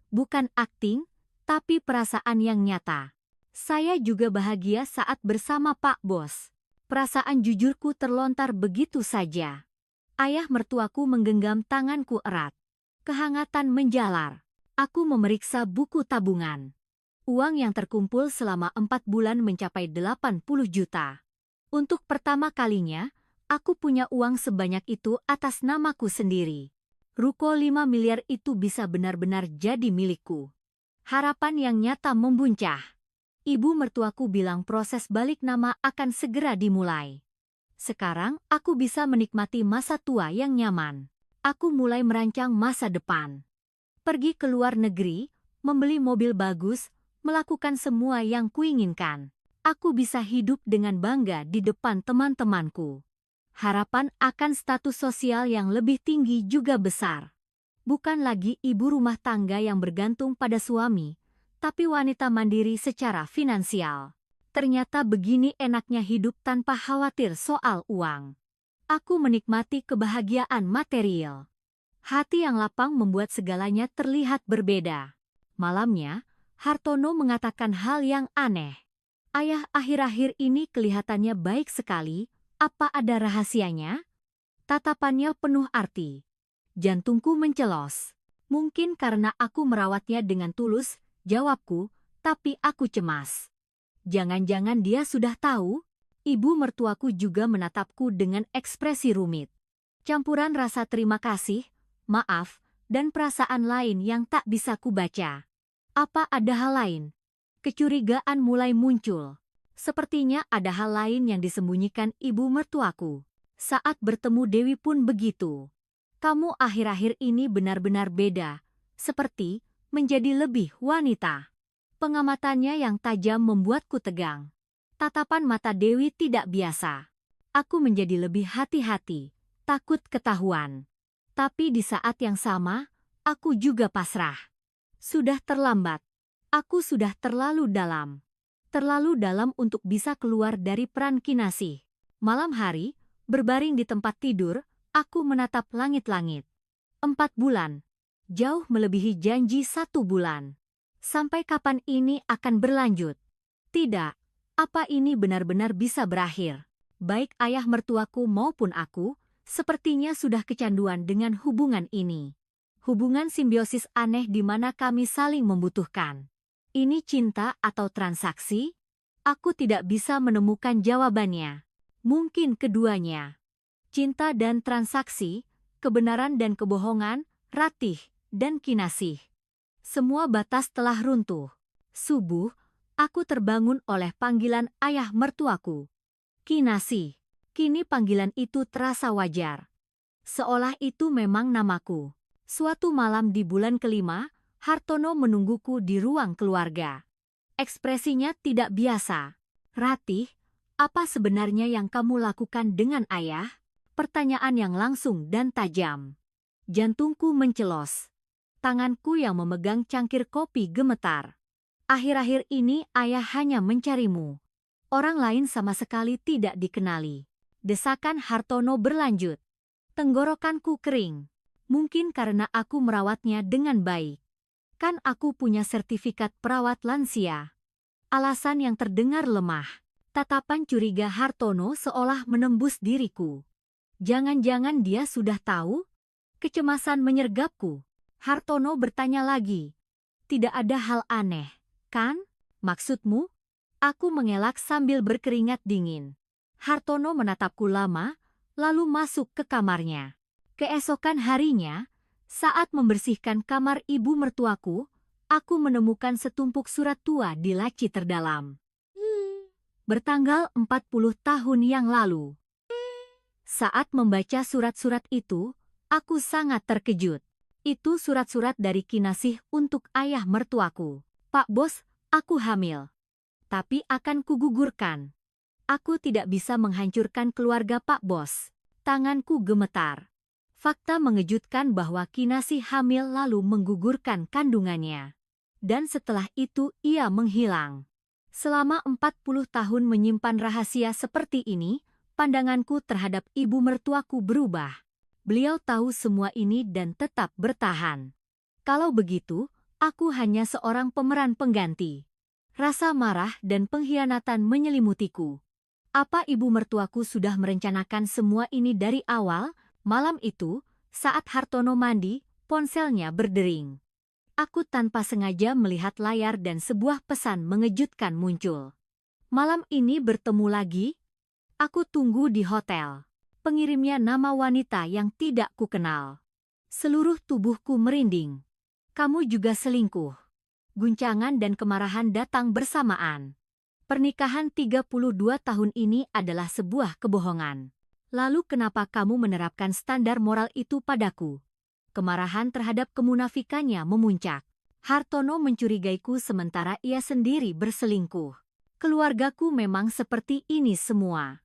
Bukan akting, tapi perasaan yang nyata. Saya juga bahagia saat bersama Pak Bos. Perasaan jujurku terlontar begitu saja. Ayah mertuaku menggenggam tanganku erat. Kehangatan menjalar. Aku memeriksa buku tabungan. Uang yang terkumpul selama 4 bulan mencapai 80 juta. Untuk pertama kalinya, aku punya uang sebanyak itu atas namaku sendiri. Ruko 5 miliar itu bisa benar-benar jadi milikku. Harapan yang nyata membuncah. Ibu mertuaku bilang proses balik nama akan segera dimulai. Sekarang aku bisa menikmati masa tua yang nyaman. Aku mulai merancang masa depan. Pergi ke luar negeri, membeli mobil bagus, melakukan semua yang kuinginkan. Aku bisa hidup dengan bangga di depan teman-temanku. Harapan akan status sosial yang lebih tinggi juga besar. Bukan lagi ibu rumah tangga yang bergantung pada suami, tapi wanita mandiri secara finansial. Ternyata begini enaknya hidup tanpa khawatir soal uang. Aku menikmati kebahagiaan material. Hati yang lapang membuat segalanya terlihat berbeda. Malamnya, Hartono mengatakan hal yang aneh. Ayah akhir-akhir ini kelihatannya baik sekali, apa ada rahasianya? Tatapannya penuh arti. Jantungku mencelos. Mungkin karena aku merawatnya dengan tulus, jawabku, tapi aku cemas. Jangan-jangan dia sudah tahu? Ibu mertuaku juga menatapku dengan ekspresi rumit. Campuran rasa terima kasih, maaf, dan perasaan lain yang tak bisa kubaca. Apa ada hal lain? Kecurigaan mulai muncul. Sepertinya ada hal lain yang disembunyikan ibu mertuaku. Saat bertemu Dewi pun begitu. Kamu akhir-akhir ini benar-benar beda, seperti menjadi lebih wanita. Pengamatannya yang tajam membuatku tegang. Tatapan mata Dewi tidak biasa. Aku menjadi lebih hati-hati, takut ketahuan. Tapi di saat yang sama, aku juga pasrah. Sudah terlambat. Aku sudah terlalu dalam. Terlalu dalam untuk bisa keluar dari peran Kinasih. Malam hari, berbaring di tempat tidur, aku menatap langit-langit. 4 bulan. Jauh melebihi janji 1 bulan. Sampai kapan ini akan berlanjut? Tidak. Apa ini benar-benar bisa berakhir? Baik ayah mertuaku maupun aku, sepertinya sudah kecanduan dengan hubungan ini. Hubungan simbiosis aneh di mana kami saling membutuhkan. Ini cinta atau transaksi? Aku tidak bisa menemukan jawabannya. Mungkin keduanya. Cinta dan transaksi, kebenaran dan kebohongan, Ratih dan Kinasih. Semua batas telah runtuh. Subuh, aku terbangun oleh panggilan ayah mertuaku. Kinasih. Kini panggilan itu terasa wajar. Seolah itu memang namaku. Suatu malam di bulan kelima, Hartono menungguku di ruang keluarga. Ekspresinya tidak biasa. Ratih, apa sebenarnya yang kamu lakukan dengan ayah? Pertanyaan yang langsung dan tajam. Jantungku mencelos. Tanganku yang memegang cangkir kopi gemetar. Akhir-akhir ini ayah hanya mencarimu. Orang lain sama sekali tidak dikenali. Desakan Hartono berlanjut. Tenggorokanku kering. Mungkin karena aku merawatnya dengan baik. Kan aku punya sertifikat perawat lansia. Alasan yang terdengar lemah. Tatapan curiga Hartono seolah menembus diriku. Jangan-jangan dia sudah tahu? Kecemasan menyergapku. Hartono bertanya lagi. Tidak ada hal aneh, kan? Maksudmu? Aku mengelak sambil berkeringat dingin. Hartono menatapku lama, lalu masuk ke kamarnya. Keesokan harinya, saat membersihkan kamar ibu mertuaku, aku menemukan setumpuk surat tua di laci terdalam. Bertanggal 40 tahun yang lalu. Saat membaca surat-surat itu, aku sangat terkejut. Itu surat-surat dari Kinasih untuk ayah mertuaku. Pak Bos, aku hamil. Tapi akan kugugurkan. Aku tidak bisa menghancurkan keluarga Pak Bos. Tanganku gemetar. Fakta mengejutkan bahwa Kinasih hamil lalu menggugurkan kandungannya. Dan setelah itu ia menghilang. Selama 40 tahun menyimpan rahasia seperti ini, pandanganku terhadap ibu mertuaku berubah. Beliau tahu semua ini dan tetap bertahan. Kalau begitu, aku hanya seorang pemeran pengganti. Rasa marah dan pengkhianatan menyelimutiku. Apa ibu mertuaku sudah merencanakan semua ini dari awal? Malam itu, saat Hartono mandi, ponselnya berdering. Aku tanpa sengaja melihat layar dan sebuah pesan mengejutkan muncul. Malam ini bertemu lagi? Aku tunggu di hotel. Pengirimnya nama wanita yang tidak kukenal. Seluruh tubuhku merinding. Kamu juga selingkuh. Guncangan dan kemarahan datang bersamaan. Pernikahan 32 tahun ini adalah sebuah kebohongan. Lalu kenapa kamu menerapkan standar moral itu padaku? Kemarahan terhadap kemunafikannya memuncak. Hartono mencurigaiku sementara ia sendiri berselingkuh. Keluargaku memang seperti ini semua.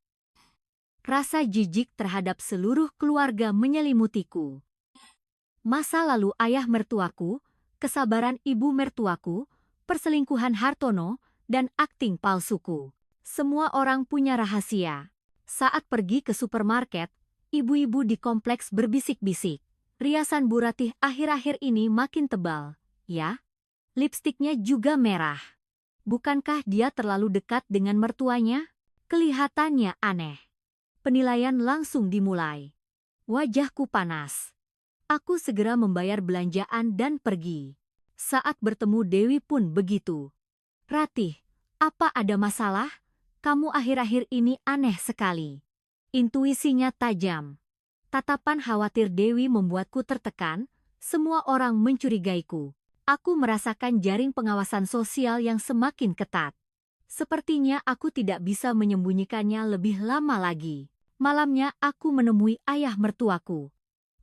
Rasa jijik terhadap seluruh keluarga menyelimutiku. Masa lalu ayah mertuaku, kesabaran ibu mertuaku, perselingkuhan Hartono, dan akting palsuku. Semua orang punya rahasia. Saat pergi ke supermarket, ibu-ibu di kompleks berbisik-bisik. Riasan Bu Ratih akhir-akhir ini makin tebal, ya? Lipstiknya juga merah. Bukankah dia terlalu dekat dengan mertuanya? Kelihatannya aneh. Penilaian langsung dimulai. Wajahku panas. Aku segera membayar belanjaan dan pergi. Saat bertemu Dewi pun begitu. Ratih, apa ada masalah? Kamu akhir-akhir ini aneh sekali. Intuisinya tajam. Tatapan khawatir Dewi membuatku tertekan, semua orang mencurigaiku. Aku merasakan jaring pengawasan sosial yang semakin ketat. Sepertinya aku tidak bisa menyembunyikannya lebih lama lagi. Malamnya aku menemui ayah mertuaku.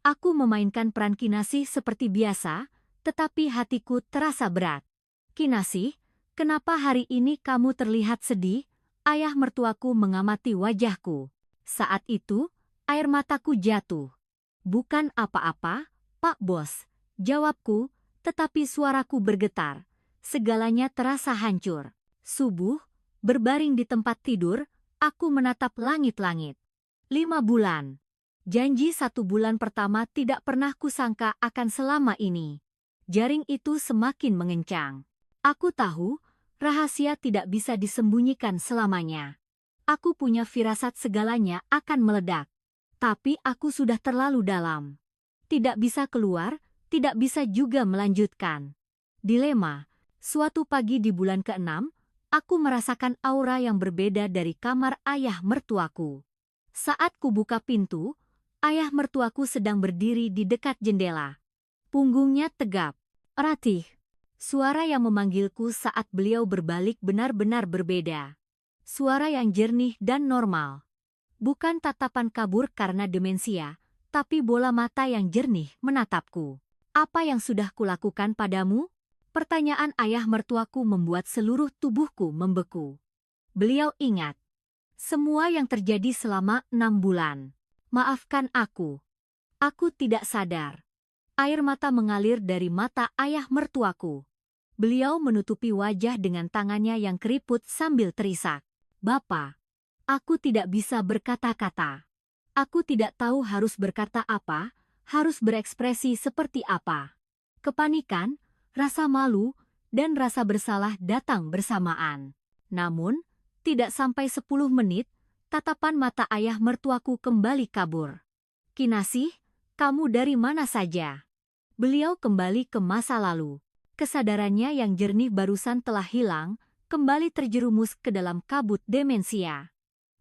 Aku memainkan peran Kinasih seperti biasa, tetapi hatiku terasa berat. Kinasih, kenapa hari ini kamu terlihat sedih? Ayah mertuaku mengamati wajahku. Saat itu, air mataku jatuh. Bukan apa-apa, Pak Bos, jawabku, tetapi suaraku bergetar. Segalanya terasa hancur. Subuh, berbaring di tempat tidur, aku menatap langit-langit. 5 bulan. Janji 1 bulan pertama tidak pernah kusangka akan selama ini. Jaring itu semakin mengencang. Aku tahu, rahasia tidak bisa disembunyikan selamanya. Aku punya firasat segalanya akan meledak. Tapi aku sudah terlalu dalam. Tidak bisa keluar, tidak bisa juga melanjutkan. Dilema, suatu pagi di bulan ke-6, aku merasakan aura yang berbeda dari kamar ayah mertuaku. Saat kubuka pintu, ayah mertuaku sedang berdiri di dekat jendela. Punggungnya tegap. Ratih. Suara yang memanggilku saat beliau berbalik benar-benar berbeda. Suara yang jernih dan normal. Bukan tatapan kabur karena demensia, tapi bola mata yang jernih menatapku. Apa yang sudah kulakukan padamu? Pertanyaan ayah mertuaku membuat seluruh tubuhku membeku. Beliau ingat semua yang terjadi selama 6 bulan. Maafkan aku. Aku tidak sadar. Air mata mengalir dari mata ayah mertuaku. Beliau menutupi wajah dengan tangannya yang keriput sambil terisak. Bapak, aku tidak bisa berkata-kata. Aku tidak tahu harus berkata apa, harus berekspresi seperti apa. Kepanikan, rasa malu, dan rasa bersalah datang bersamaan. Namun, tidak sampai 10 menit, tatapan mata ayah mertuaku kembali kabur. Kinasih, kamu dari mana saja? Beliau kembali ke masa lalu. Kesadarannya yang jernih barusan telah hilang, kembali terjerumus ke dalam kabut demensia.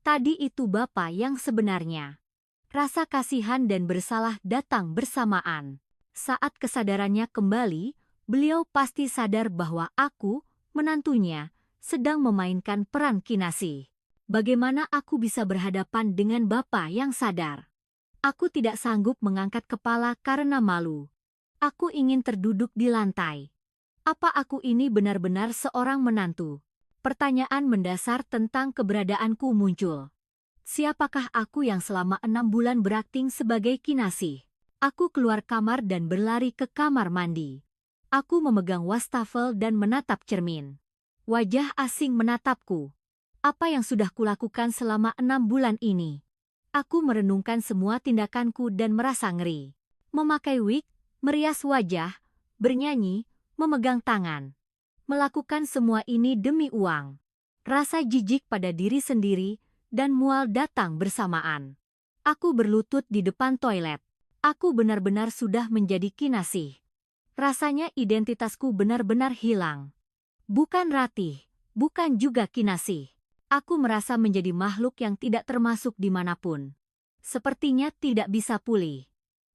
Tadi itu Bapak yang sebenarnya. Rasa kasihan dan bersalah datang bersamaan. Saat kesadarannya kembali, beliau pasti sadar bahwa aku, menantunya, sedang memainkan peran Kinasih. Bagaimana aku bisa berhadapan dengan Bapak yang sadar? Aku tidak sanggup mengangkat kepala karena malu. Aku ingin terduduk di lantai. Apa aku ini benar-benar seorang menantu? Pertanyaan mendasar tentang keberadaanku muncul. Siapakah aku yang selama 6 bulan berakting sebagai Kinasih? Aku keluar kamar dan berlari ke kamar mandi. Aku memegang wastafel dan menatap cermin. Wajah asing menatapku. Apa yang sudah kulakukan selama 6 bulan ini? Aku merenungkan semua tindakanku dan merasa ngeri. Memakai wig, merias wajah, bernyanyi, memegang tangan. Melakukan semua ini demi uang. Rasa jijik pada diri sendiri dan mual datang bersamaan. Aku berlutut di depan toilet. Aku benar-benar sudah menjadi Kinasih. Rasanya identitasku benar-benar hilang. Bukan Ratih, bukan juga Kinasih. Aku merasa menjadi makhluk yang tidak termasuk dimanapun. Sepertinya tidak bisa pulih.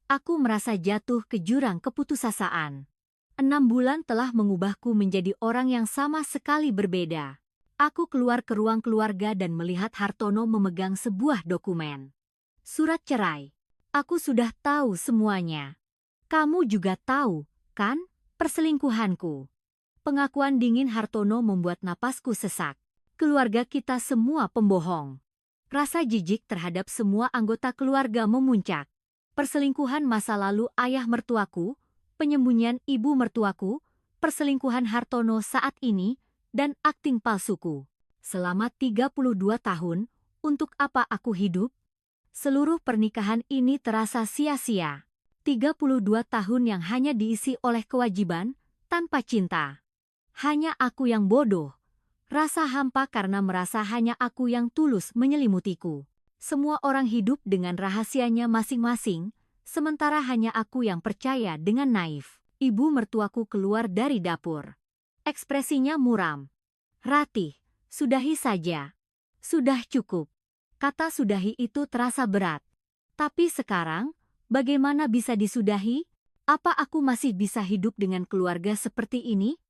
Aku merasa jatuh ke jurang keputusasaan. 6 bulan telah mengubahku menjadi orang yang sama sekali berbeda. Aku keluar ke ruang keluarga dan melihat Hartono memegang sebuah dokumen. Surat cerai. Aku sudah tahu semuanya. Kamu juga tahu, kan, perselingkuhanku. Pengakuan dingin Hartono membuat napasku sesak. Keluarga kita semua pembohong. Rasa jijik terhadap semua anggota keluarga memuncak. Perselingkuhan masa lalu ayah mertuaku, penyembunyian ibu mertuaku, perselingkuhan Hartono saat ini, dan akting palsuku. Selama 32 tahun, untuk apa aku hidup? Seluruh pernikahan ini terasa sia-sia. 32 tahun yang hanya diisi oleh kewajiban, tanpa cinta. Hanya aku yang bodoh. Rasa hampa karena merasa hanya aku yang tulus menyelimutiku. Semua orang hidup dengan rahasianya masing-masing, sementara hanya aku yang percaya dengan naif. Ibu mertuaku keluar dari dapur. Ekspresinya muram. Ratih, sudahi saja. Sudah cukup. Kata sudahi itu terasa berat. Tapi sekarang, bagaimana bisa disudahi? Apa aku masih bisa hidup dengan keluarga seperti ini?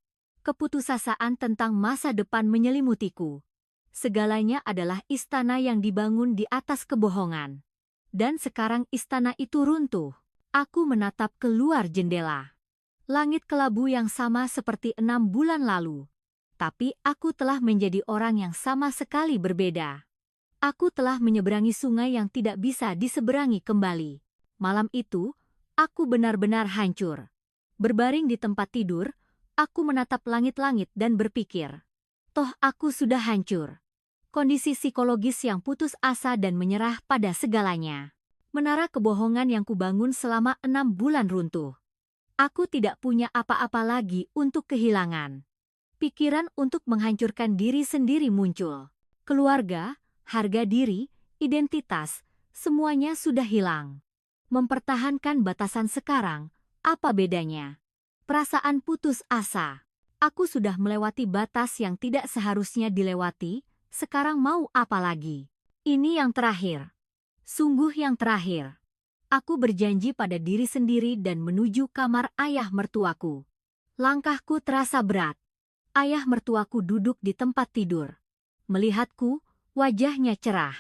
Keputusasaan tentang masa depan menyelimutiku. Segalanya adalah istana yang dibangun di atas kebohongan. Dan sekarang istana itu runtuh. Aku menatap keluar jendela. Langit kelabu yang sama seperti 6 bulan lalu. Tapi aku telah menjadi orang yang sama sekali berbeda. Aku telah menyeberangi sungai yang tidak bisa diseberangi kembali. Malam itu, aku benar-benar hancur. Berbaring di tempat tidur, aku menatap langit-langit dan berpikir, toh aku sudah hancur. Kondisi psikologis yang putus asa dan menyerah pada segalanya. Menara kebohongan yang kubangun selama 6 bulan runtuh. Aku tidak punya apa-apa lagi untuk kehilangan. Pikiran untuk menghancurkan diri sendiri muncul. Keluarga, harga diri, identitas, semuanya sudah hilang. Mempertahankan batasan sekarang, apa bedanya? Perasaan putus asa. Aku sudah melewati batas yang tidak seharusnya dilewati, sekarang mau apa lagi? Ini yang terakhir. Sungguh yang terakhir. Aku berjanji pada diri sendiri dan menuju kamar ayah mertuaku. Langkahku terasa berat. Ayah mertuaku duduk di tempat tidur. Melihatku, wajahnya cerah.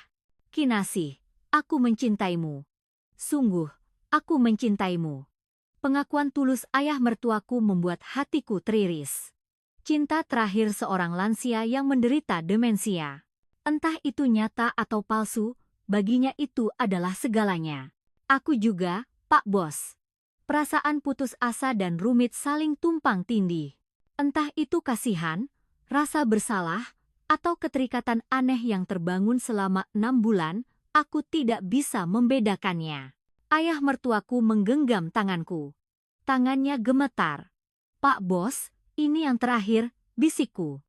Kinasih, aku mencintaimu. Sungguh, aku mencintaimu. Pengakuan tulus ayah mertuaku membuat hatiku teriris. Cinta terakhir seorang lansia yang menderita demensia. Entah itu nyata atau palsu, baginya itu adalah segalanya. Aku juga, Pak Bos. Perasaan putus asa dan rumit saling tumpang tindih. Entah itu kasihan, rasa bersalah, atau keterikatan aneh yang terbangun selama 6 bulan, aku tidak bisa membedakannya. Ayah mertuaku menggenggam tanganku. Tangannya gemetar. Pak Bos, ini yang terakhir, bisikku.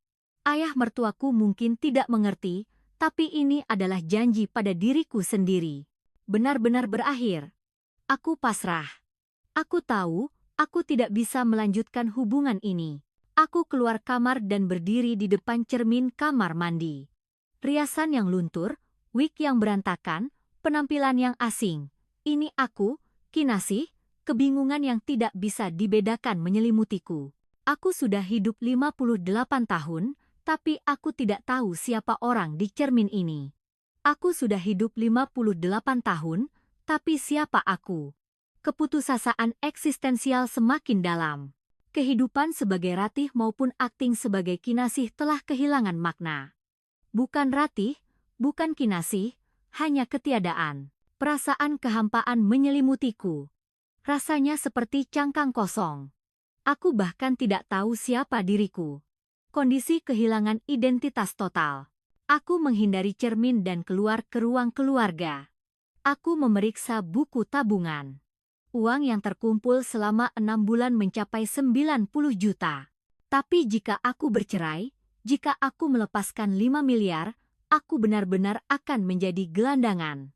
Ayah mertuaku mungkin tidak mengerti, tapi ini adalah janji pada diriku sendiri. Benar-benar berakhir. Aku pasrah. Aku tahu, aku tidak bisa melanjutkan hubungan ini. Aku keluar kamar dan berdiri di depan cermin kamar mandi. Riasan yang luntur, wig yang berantakan, penampilan yang asing. Ini aku, Kinasih, kebingungan yang tidak bisa dibedakan menyelimutiku. Aku sudah hidup 58 tahun, tapi aku tidak tahu siapa orang di cermin ini. Aku sudah hidup 58 tahun, tapi siapa aku? Keputusasaan eksistensial semakin dalam. Kehidupan sebagai Ratih maupun akting sebagai Kinasih telah kehilangan makna. Bukan Ratih, bukan Kinasih, hanya ketiadaan. Perasaan kehampaan menyelimutiku. Rasanya seperti cangkang kosong. Aku bahkan tidak tahu siapa diriku. Kondisi kehilangan identitas total. Aku menghindari cermin dan keluar ke ruang keluarga. Aku memeriksa buku tabungan. Uang yang terkumpul selama 6 bulan mencapai 90 juta. Tapi jika aku bercerai, jika aku melepaskan 5 miliar, aku benar-benar akan menjadi gelandangan.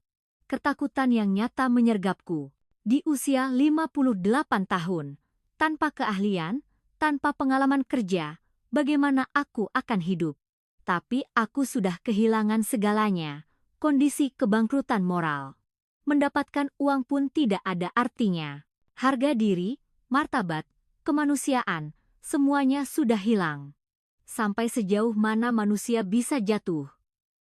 Ketakutan yang nyata menyergapku. Di usia 58 tahun, tanpa keahlian, tanpa pengalaman kerja, bagaimana aku akan hidup? Tapi aku sudah kehilangan segalanya, kondisi kebangkrutan moral. Mendapatkan uang pun tidak ada artinya. Harga diri, martabat, kemanusiaan, semuanya sudah hilang. Sampai sejauh mana manusia bisa jatuh?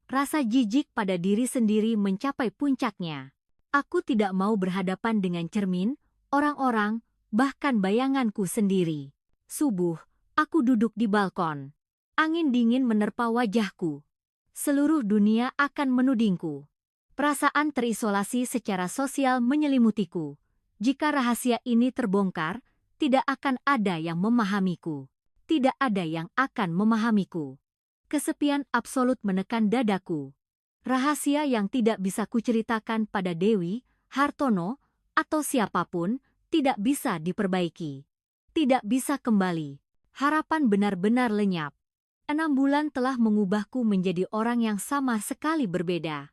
Rasa jijik pada diri sendiri mencapai puncaknya. Aku tidak mau berhadapan dengan cermin, orang-orang, bahkan bayanganku sendiri. Subuh, aku duduk di balkon. Angin dingin menerpa wajahku. Seluruh dunia akan menudingku. Perasaan terisolasi secara sosial menyelimutiku. Jika rahasia ini terbongkar, tidak akan ada yang memahamiku. Tidak ada yang akan memahamiku. Kesepian absolut menekan dadaku. Rahasia yang tidak bisa kuceritakan pada Dewi, Hartono, atau siapapun, tidak bisa diperbaiki. Tidak bisa kembali. Harapan benar-benar lenyap. 6 bulan telah mengubahku menjadi orang yang sama sekali berbeda.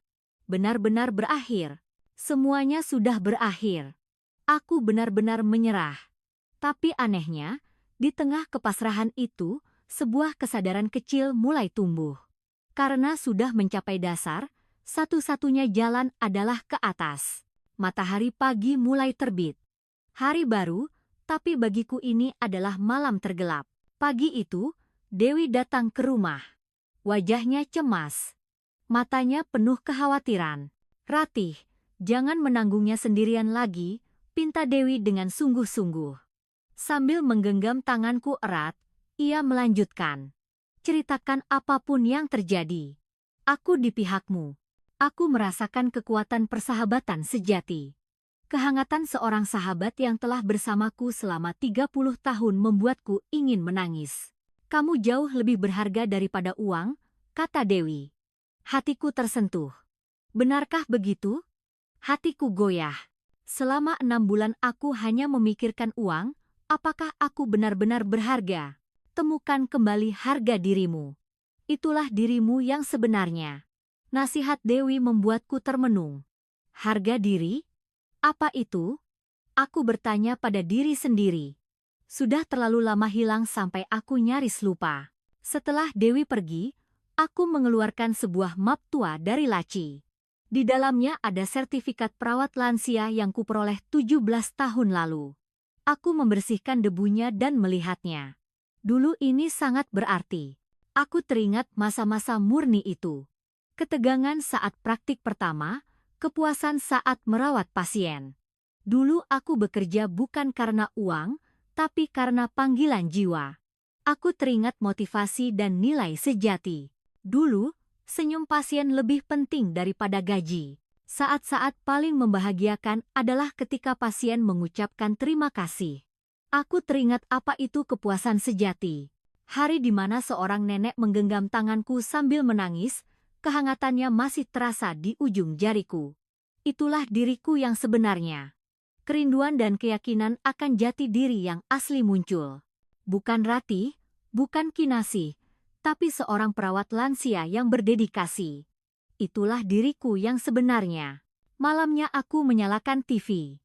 Benar-benar berakhir. Semuanya sudah berakhir. Aku benar-benar menyerah. Tapi anehnya, di tengah kepasrahan itu, sebuah kesadaran kecil mulai tumbuh. Karena sudah mencapai dasar, satu-satunya jalan adalah ke atas. Matahari pagi mulai terbit. Hari baru, tapi bagiku ini adalah malam tergelap. Pagi itu, Dewi datang ke rumah. Wajahnya cemas. Matanya penuh kekhawatiran. Ratih, jangan menanggungnya sendirian lagi, pinta Dewi dengan sungguh-sungguh. Sambil menggenggam tanganku erat, ia melanjutkan. Ceritakan apapun yang terjadi. Aku di pihakmu. Aku merasakan kekuatan persahabatan sejati. Kehangatan seorang sahabat yang telah bersamaku selama 30 tahun membuatku ingin menangis. Kamu jauh lebih berharga daripada uang, kata Dewi. Hatiku tersentuh. Benarkah begitu? Hatiku goyah. Selama 6 bulan aku hanya memikirkan uang, apakah aku benar-benar berharga? Temukan kembali harga dirimu. Itulah dirimu yang sebenarnya. Nasihat Dewi membuatku termenung. Harga diri? Apa itu? Aku bertanya pada diri sendiri. Sudah terlalu lama hilang sampai aku nyaris lupa. Setelah Dewi pergi, aku mengeluarkan sebuah map tua dari laci. Di dalamnya ada sertifikat perawat lansia yang kuperoleh 17 tahun lalu. Aku membersihkan debunya dan melihatnya. Dulu ini sangat berarti. Aku teringat masa-masa murni itu. Ketegangan saat praktik pertama, kepuasan saat merawat pasien. Dulu aku bekerja bukan karena uang, tapi karena panggilan jiwa. Aku teringat motivasi dan nilai sejati. Dulu, senyum pasien lebih penting daripada gaji. Saat-saat paling membahagiakan adalah ketika pasien mengucapkan terima kasih. Aku teringat apa itu kepuasan sejati. Hari di mana seorang nenek menggenggam tanganku sambil menangis, kehangatannya masih terasa di ujung jariku. Itulah diriku yang sebenarnya. Kerinduan dan keyakinan akan jati diri yang asli muncul. Bukan Ratih, bukan Kinasih, tapi seorang perawat lansia yang berdedikasi. Itulah diriku yang sebenarnya. Malamnya aku menyalakan TV.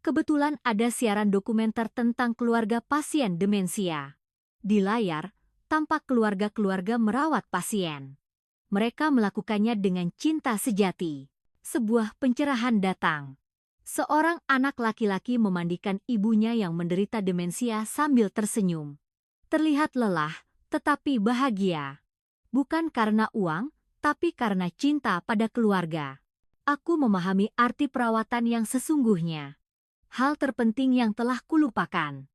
Kebetulan ada siaran dokumenter tentang keluarga pasien demensia. Di layar, tampak keluarga-keluarga merawat pasien. Mereka melakukannya dengan cinta sejati. Sebuah pencerahan datang. Seorang anak laki-laki memandikan ibunya yang menderita demensia sambil tersenyum. Terlihat lelah, tetapi bahagia. Bukan karena uang, tapi karena cinta pada keluarga. Aku memahami arti perawatan yang sesungguhnya. Hal terpenting yang telah kulupakan.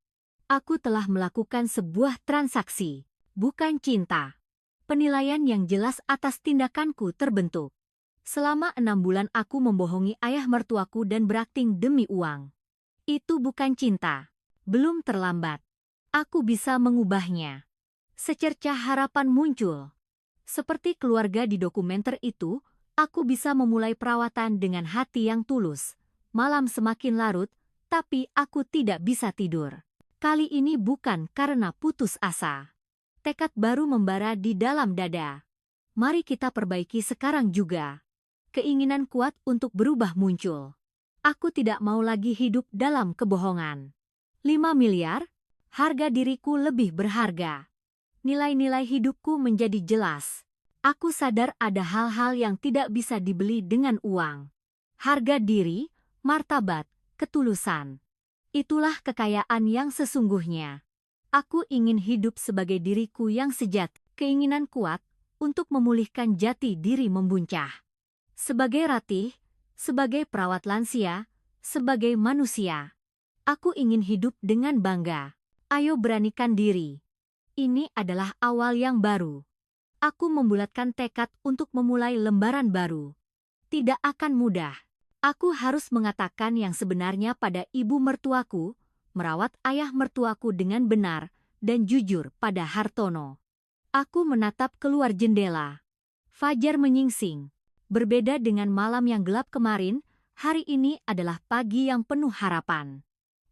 Aku telah melakukan sebuah transaksi, bukan cinta. Penilaian yang jelas atas tindakanku terbentuk. Selama 6 bulan aku membohongi ayah mertuaku dan berakting demi uang. Itu bukan cinta. Belum terlambat. Aku bisa mengubahnya. Secercah harapan muncul. Seperti keluarga di dokumenter itu, aku bisa memulai perawatan dengan hati yang tulus. Malam semakin larut, tapi aku tidak bisa tidur. Kali ini bukan karena putus asa. Tekad baru membara di dalam dada. Mari kita perbaiki sekarang juga. Keinginan kuat untuk berubah muncul. Aku tidak mau lagi hidup dalam kebohongan. 5 miliar? Harga diriku lebih berharga. Nilai-nilai hidupku menjadi jelas. Aku sadar ada hal-hal yang tidak bisa dibeli dengan uang. Harga diri, martabat, ketulusan. Itulah kekayaan yang sesungguhnya. Aku ingin hidup sebagai diriku yang sejati. Keinginan kuat untuk memulihkan jati diri membuncah. Sebagai Ratih, sebagai perawat lansia, sebagai manusia. Aku ingin hidup dengan bangga. Ayo beranikan diri. Ini adalah awal yang baru. Aku membulatkan tekad untuk memulai lembaran baru. Tidak akan mudah. Aku harus mengatakan yang sebenarnya pada ibu mertuaku, merawat ayah mertuaku dengan benar dan jujur pada Hartono. Aku menatap keluar jendela. Fajar menyingsing. Berbeda dengan malam yang gelap kemarin, hari ini adalah pagi yang penuh harapan.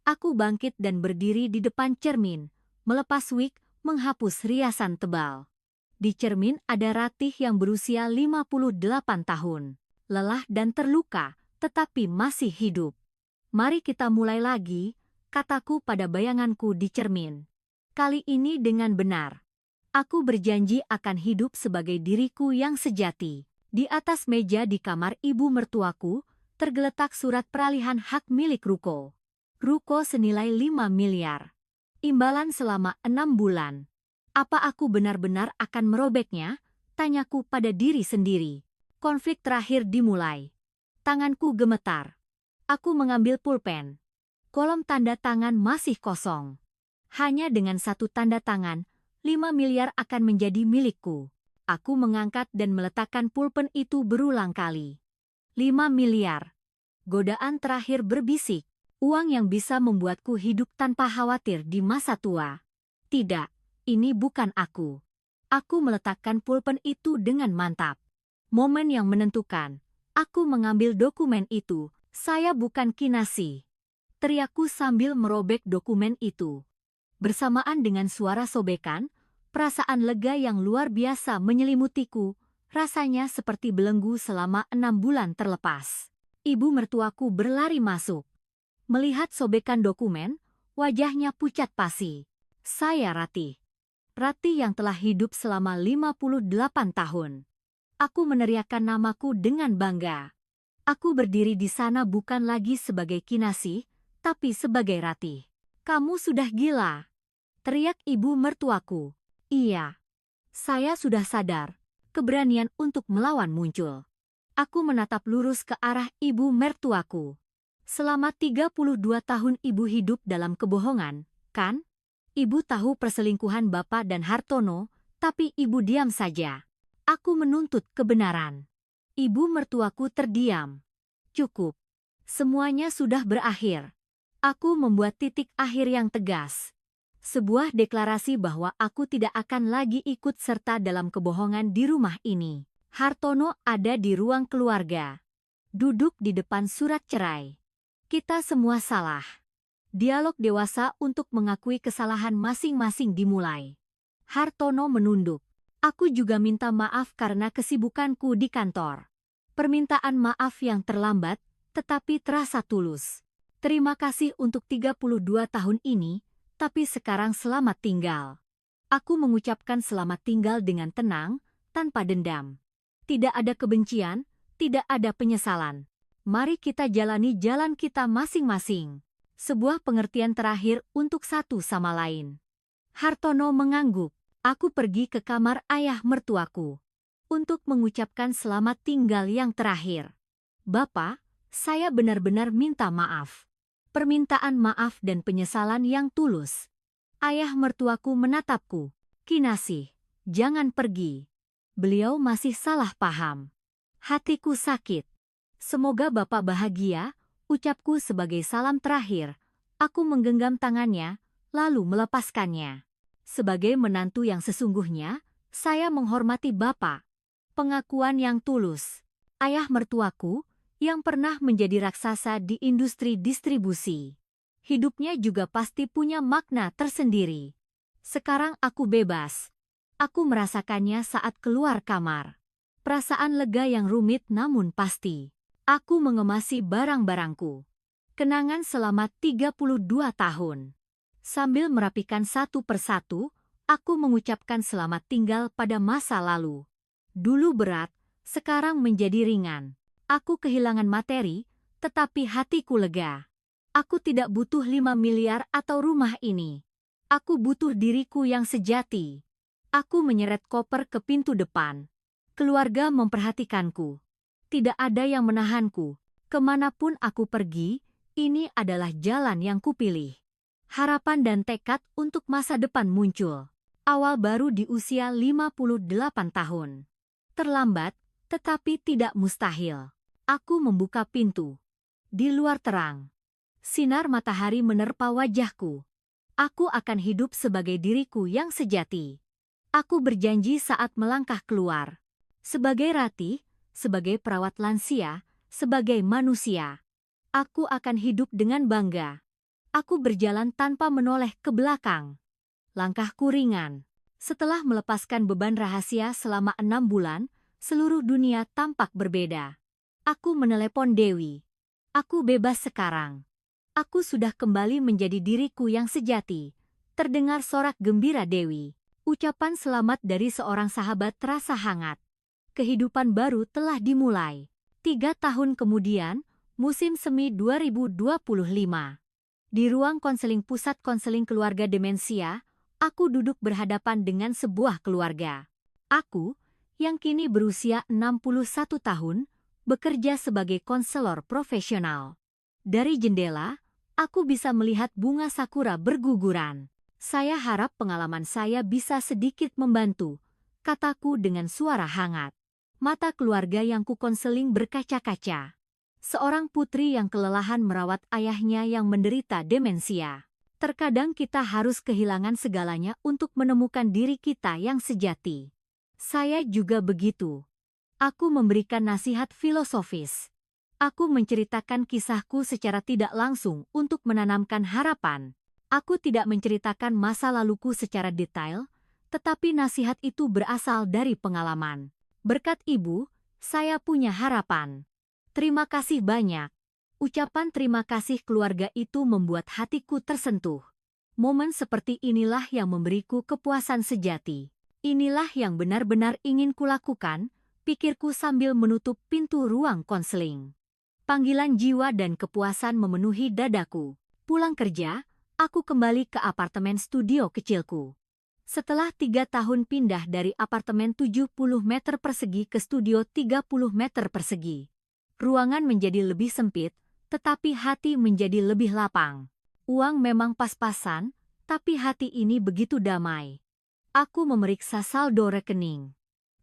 Aku bangkit dan berdiri di depan cermin, melepas wig, menghapus riasan tebal. Di cermin ada Ratih yang berusia 58 tahun. Lelah dan terluka, tetapi masih hidup. Mari kita mulai lagi, kataku pada bayanganku di cermin. Kali ini dengan benar. Aku berjanji akan hidup sebagai diriku yang sejati. Di atas meja di kamar ibu mertuaku, tergeletak surat peralihan hak milik ruko. Ruko senilai 5 miliar. Imbalan selama 6 bulan. Apa aku benar-benar akan merobeknya? Tanyaku pada diri sendiri. Konflik terakhir dimulai. Tanganku gemetar. Aku mengambil pulpen. Kolom tanda tangan masih kosong. Hanya dengan satu tanda tangan, 5 miliar akan menjadi milikku. Aku mengangkat dan meletakkan pulpen itu berulang kali. 5 miliar. Godaan terakhir berbisik. Uang yang bisa membuatku hidup tanpa khawatir di masa tua. Tidak, ini bukan aku. Aku meletakkan pulpen itu dengan mantap. Momen yang menentukan. Aku mengambil dokumen itu. Saya bukan Kinasih. Teriakku sambil merobek dokumen itu. Bersamaan dengan suara sobekan, perasaan lega yang luar biasa menyelimutiku. Rasanya seperti belenggu selama 6 bulan terlepas. Ibu mertuaku berlari masuk. Melihat sobekan dokumen, wajahnya pucat pasi. Saya Ratih. Ratih yang telah hidup selama 58 tahun. Aku meneriakkan namaku dengan bangga. Aku berdiri di sana bukan lagi sebagai Kinasih, tapi sebagai Ratih. Kamu sudah gila, teriak ibu mertuaku. Iya. Saya sudah sadar, keberanian untuk melawan muncul. Aku menatap lurus ke arah ibu mertuaku. Selama 32 tahun ibu hidup dalam kebohongan, kan? Ibu tahu perselingkuhan Bapak dan Hartono, tapi ibu diam saja. Aku menuntut kebenaran. Ibu mertuaku terdiam. Cukup. Semuanya sudah berakhir. Aku membuat titik akhir yang tegas. Sebuah deklarasi bahwa aku tidak akan lagi ikut serta dalam kebohongan di rumah ini. Hartono ada di ruang keluarga. Duduk di depan surat cerai. Kita semua salah. Dialog dewasa untuk mengakui kesalahan masing-masing dimulai. Hartono menunduk. Aku juga minta maaf karena kesibukanku di kantor. Permintaan maaf yang terlambat, tetapi terasa tulus. Terima kasih untuk 32 tahun ini, tapi sekarang selamat tinggal. Aku mengucapkan selamat tinggal dengan tenang, tanpa dendam. Tidak ada kebencian, tidak ada penyesalan. Mari kita jalani jalan kita masing-masing. Sebuah pengertian terakhir untuk satu sama lain. Hartono mengangguk. Aku pergi ke kamar ayah mertuaku untuk mengucapkan selamat tinggal yang terakhir. Bapak, saya benar-benar minta maaf. Permintaan maaf dan penyesalan yang tulus. Ayah mertuaku menatapku. Kinasih, jangan pergi. Beliau masih salah paham. Hatiku sakit. Semoga Bapak bahagia, ucapku sebagai salam terakhir. Aku menggenggam tangannya, lalu melepaskannya. Sebagai menantu yang sesungguhnya, saya menghormati Bapak. Pengakuan yang tulus. Ayah mertuaku, yang pernah menjadi raksasa di industri distribusi. Hidupnya juga pasti punya makna tersendiri. Sekarang aku bebas. Aku merasakannya saat keluar kamar. Perasaan lega yang rumit namun pasti. Aku mengemasi barang-barangku. Kenangan selama 32 tahun. Sambil merapikan satu persatu, aku mengucapkan selamat tinggal pada masa lalu. Dulu berat, sekarang menjadi ringan. Aku kehilangan materi, tetapi hatiku lega. Aku tidak butuh 5 miliar atau rumah ini. Aku butuh diriku yang sejati. Aku menyeret koper ke pintu depan. Keluarga memperhatikanku. Tidak ada yang menahanku. Kemanapun aku pergi, ini adalah jalan yang kupilih. Harapan dan tekad untuk masa depan muncul. Awal baru di usia 58 tahun. Terlambat, tetapi tidak mustahil. Aku membuka pintu. Di luar terang. Sinar matahari menerpa wajahku. Aku akan hidup sebagai diriku yang sejati. Aku berjanji saat melangkah keluar. Sebagai Ratih, sebagai perawat lansia, sebagai manusia. Aku akan hidup dengan bangga. Aku berjalan tanpa menoleh ke belakang. Langkahku ringan. Setelah melepaskan beban rahasia selama 6 bulan, seluruh dunia tampak berbeda. Aku menelepon Dewi. Aku bebas sekarang. Aku sudah kembali menjadi diriku yang sejati. Terdengar sorak gembira Dewi. Ucapan selamat dari seorang sahabat terasa hangat. Kehidupan baru telah dimulai. 3 tahun kemudian, musim semi 2025. Di ruang konseling pusat konseling keluarga demensia, aku duduk berhadapan dengan sebuah keluarga. Aku, yang kini berusia 61 tahun, bekerja sebagai konselor profesional. Dari jendela, aku bisa melihat bunga sakura berguguran. Saya harap pengalaman saya bisa sedikit membantu, kataku dengan suara hangat. Mata keluarga yang kukonseling berkaca-kaca. Seorang putri yang kelelahan merawat ayahnya yang menderita demensia. Terkadang kita harus kehilangan segalanya untuk menemukan diri kita yang sejati. Saya juga begitu. Aku memberikan nasihat filosofis. Aku menceritakan kisahku secara tidak langsung untuk menanamkan harapan. Aku tidak menceritakan masa laluku secara detail, tetapi nasihat itu berasal dari pengalaman. Berkat ibu, saya punya harapan. Terima kasih banyak. Ucapan terima kasih keluarga itu membuat hatiku tersentuh. Momen seperti inilah yang memberiku kepuasan sejati. Inilah yang benar-benar ingin kulakukan, pikirku sambil menutup pintu ruang konseling. Panggilan jiwa dan kepuasan memenuhi dadaku. Pulang kerja, aku kembali ke apartemen studio kecilku. Setelah 3 tahun pindah dari apartemen 70 meter persegi ke studio 30 meter persegi. Ruangan menjadi lebih sempit, tetapi hati menjadi lebih lapang. Uang memang pas-pasan, tapi hati ini begitu damai. Aku memeriksa saldo rekening.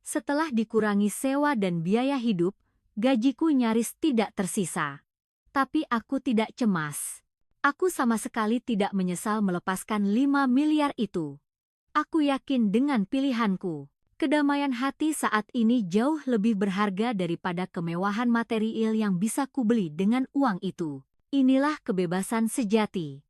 Setelah dikurangi sewa dan biaya hidup, gajiku nyaris tidak tersisa. Tapi aku tidak cemas. Aku sama sekali tidak menyesal melepaskan 5 miliar itu. Aku yakin dengan pilihanku. Kedamaian hati saat ini jauh lebih berharga daripada kemewahan material yang bisa kubeli dengan uang itu. Inilah kebebasan sejati.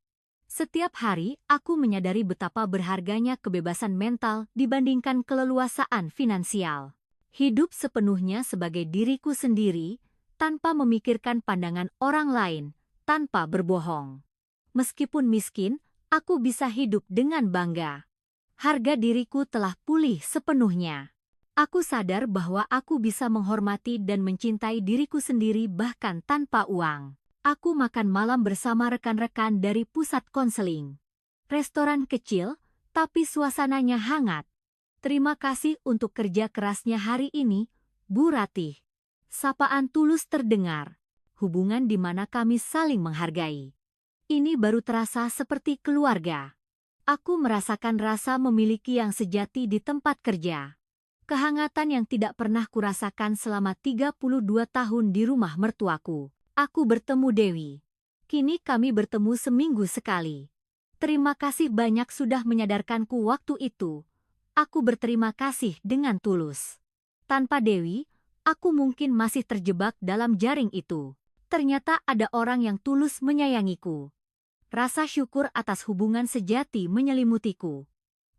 Setiap hari, aku menyadari betapa berharganya kebebasan mental dibandingkan keleluasaan finansial. Hidup sepenuhnya sebagai diriku sendiri, tanpa memikirkan pandangan orang lain, tanpa berbohong. Meskipun miskin, aku bisa hidup dengan bangga. Harga diriku telah pulih sepenuhnya. Aku sadar bahwa aku bisa menghormati dan mencintai diriku sendiri bahkan tanpa uang. Aku makan malam bersama rekan-rekan dari pusat konseling. Restoran kecil, tapi suasananya hangat. Terima kasih untuk kerja kerasnya hari ini, Bu Ratih. Sapaan tulus terdengar. Hubungan di mana kami saling menghargai. Ini baru terasa seperti keluarga. Aku merasakan rasa memiliki yang sejati di tempat kerja. Kehangatan yang tidak pernah kurasakan selama 32 tahun di rumah mertuaku. Aku bertemu Dewi. Kini kami bertemu seminggu sekali. Terima kasih banyak sudah menyadarkanku waktu itu. Aku berterima kasih dengan tulus. Tanpa Dewi, aku mungkin masih terjebak dalam jaring itu. Ternyata ada orang yang tulus menyayangiku. Rasa syukur atas hubungan sejati menyelimutiku.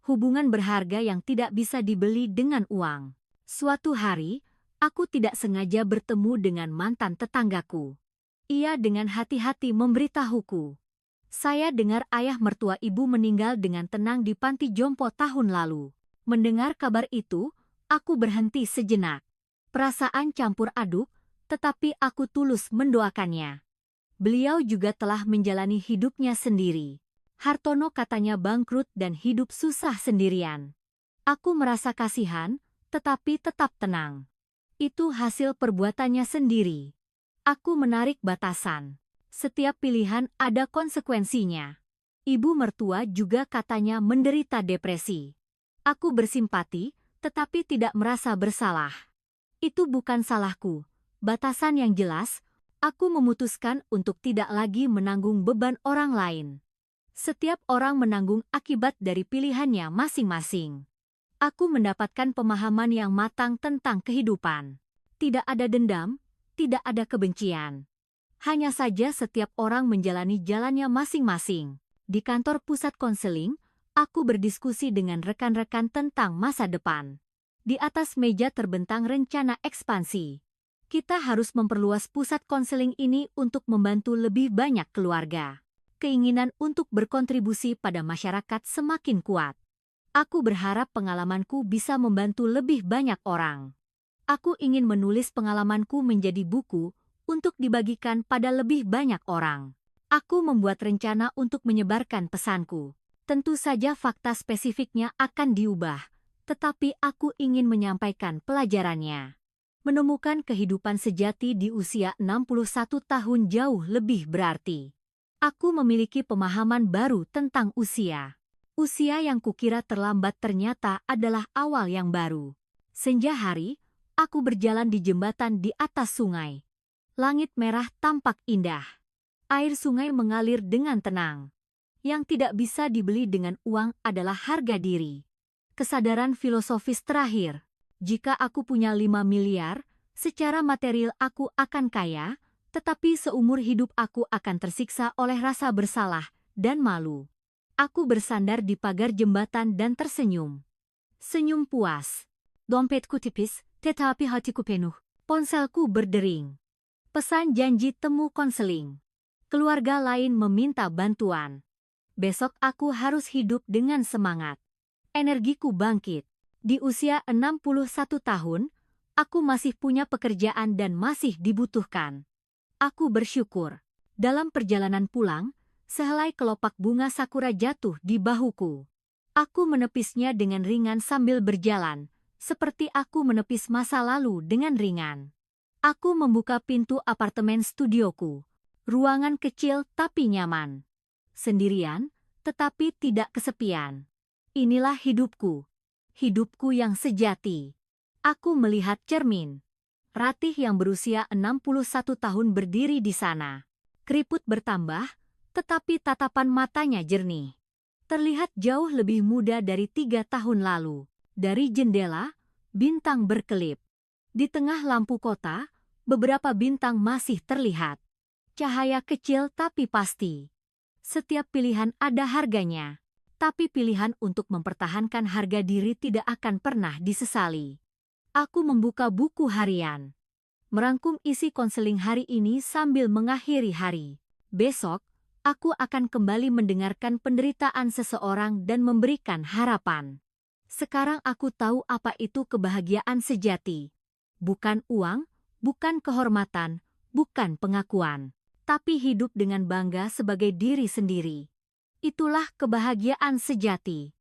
Hubungan berharga yang tidak bisa dibeli dengan uang. Suatu hari, aku tidak sengaja bertemu dengan mantan tetanggaku. Ia dengan hati-hati memberitahuku. Saya dengar ayah mertua ibu meninggal dengan tenang di panti jompo tahun lalu. Mendengar kabar itu, aku berhenti sejenak. Perasaan campur aduk, tetapi aku tulus mendoakannya. Beliau juga telah menjalani hidupnya sendiri. Hartono katanya bangkrut dan hidup susah sendirian. Aku merasa kasihan, tetapi tetap tenang. Itu hasil perbuatannya sendiri. Aku menarik batasan. Setiap pilihan ada konsekuensinya. Ibu mertua juga katanya menderita depresi. Aku bersimpati, tetapi tidak merasa bersalah. Itu bukan salahku. Batasan yang jelas, aku memutuskan untuk tidak lagi menanggung beban orang lain. Setiap orang menanggung akibat dari pilihannya masing-masing. Aku mendapatkan pemahaman yang matang tentang kehidupan. Tidak ada dendam, tidak ada kebencian. Hanya saja setiap orang menjalani jalannya masing-masing. Di kantor pusat konseling, aku berdiskusi dengan rekan-rekan tentang masa depan. Di atas meja terbentang rencana ekspansi. Kita harus memperluas pusat konseling ini untuk membantu lebih banyak keluarga. Keinginan untuk berkontribusi pada masyarakat semakin kuat. Aku berharap pengalamanku bisa membantu lebih banyak orang. Aku ingin menulis pengalamanku menjadi buku untuk dibagikan pada lebih banyak orang. Aku membuat rencana untuk menyebarkan pesanku. Tentu saja fakta spesifiknya akan diubah, tetapi aku ingin menyampaikan pelajarannya. Menemukan kehidupan sejati di usia 61 tahun jauh lebih berarti. Aku memiliki pemahaman baru tentang usia. Usia yang kukira terlambat ternyata adalah awal yang baru. Senja hari, aku berjalan di jembatan di atas sungai. Langit merah tampak indah. Air sungai mengalir dengan tenang. Yang tidak bisa dibeli dengan uang adalah harga diri. Kesadaran filosofis terakhir. Jika aku punya 5 miliar, secara material aku akan kaya, tetapi seumur hidup aku akan tersiksa oleh rasa bersalah dan malu. Aku bersandar di pagar jembatan dan tersenyum. Senyum puas. Dompetku tipis, tetapi hatiku penuh. Ponselku berdering. Pesan janji temu konseling. Keluarga lain meminta bantuan. Besok aku harus hidup dengan semangat. Energiku bangkit. Di usia 61 tahun, aku masih punya pekerjaan dan masih dibutuhkan. Aku bersyukur. Dalam perjalanan pulang, sehelai kelopak bunga sakura jatuh di bahuku. Aku menepisnya dengan ringan sambil berjalan, seperti aku menepis masa lalu dengan ringan. Aku membuka pintu apartemen studioku. Ruangan kecil tapi nyaman. Sendirian, tetapi tidak kesepian. Inilah hidupku. Hidupku yang sejati. Aku melihat cermin. Ratih yang berusia 61 tahun berdiri di sana. Keriput bertambah, tetapi tatapan matanya jernih. Terlihat jauh lebih muda dari 3 tahun lalu. Dari jendela, bintang berkelip. Di tengah lampu kota, beberapa bintang masih terlihat. Cahaya kecil tapi pasti. Setiap pilihan ada harganya. Tapi pilihan untuk mempertahankan harga diri tidak akan pernah disesali. Aku membuka buku harian. Merangkum isi konseling hari ini sambil mengakhiri hari. Besok, aku akan kembali mendengarkan penderitaan seseorang dan memberikan harapan. Sekarang aku tahu apa itu kebahagiaan sejati. Bukan uang, bukan kehormatan, bukan pengakuan, tapi hidup dengan bangga sebagai diri sendiri. Itulah kebahagiaan sejati.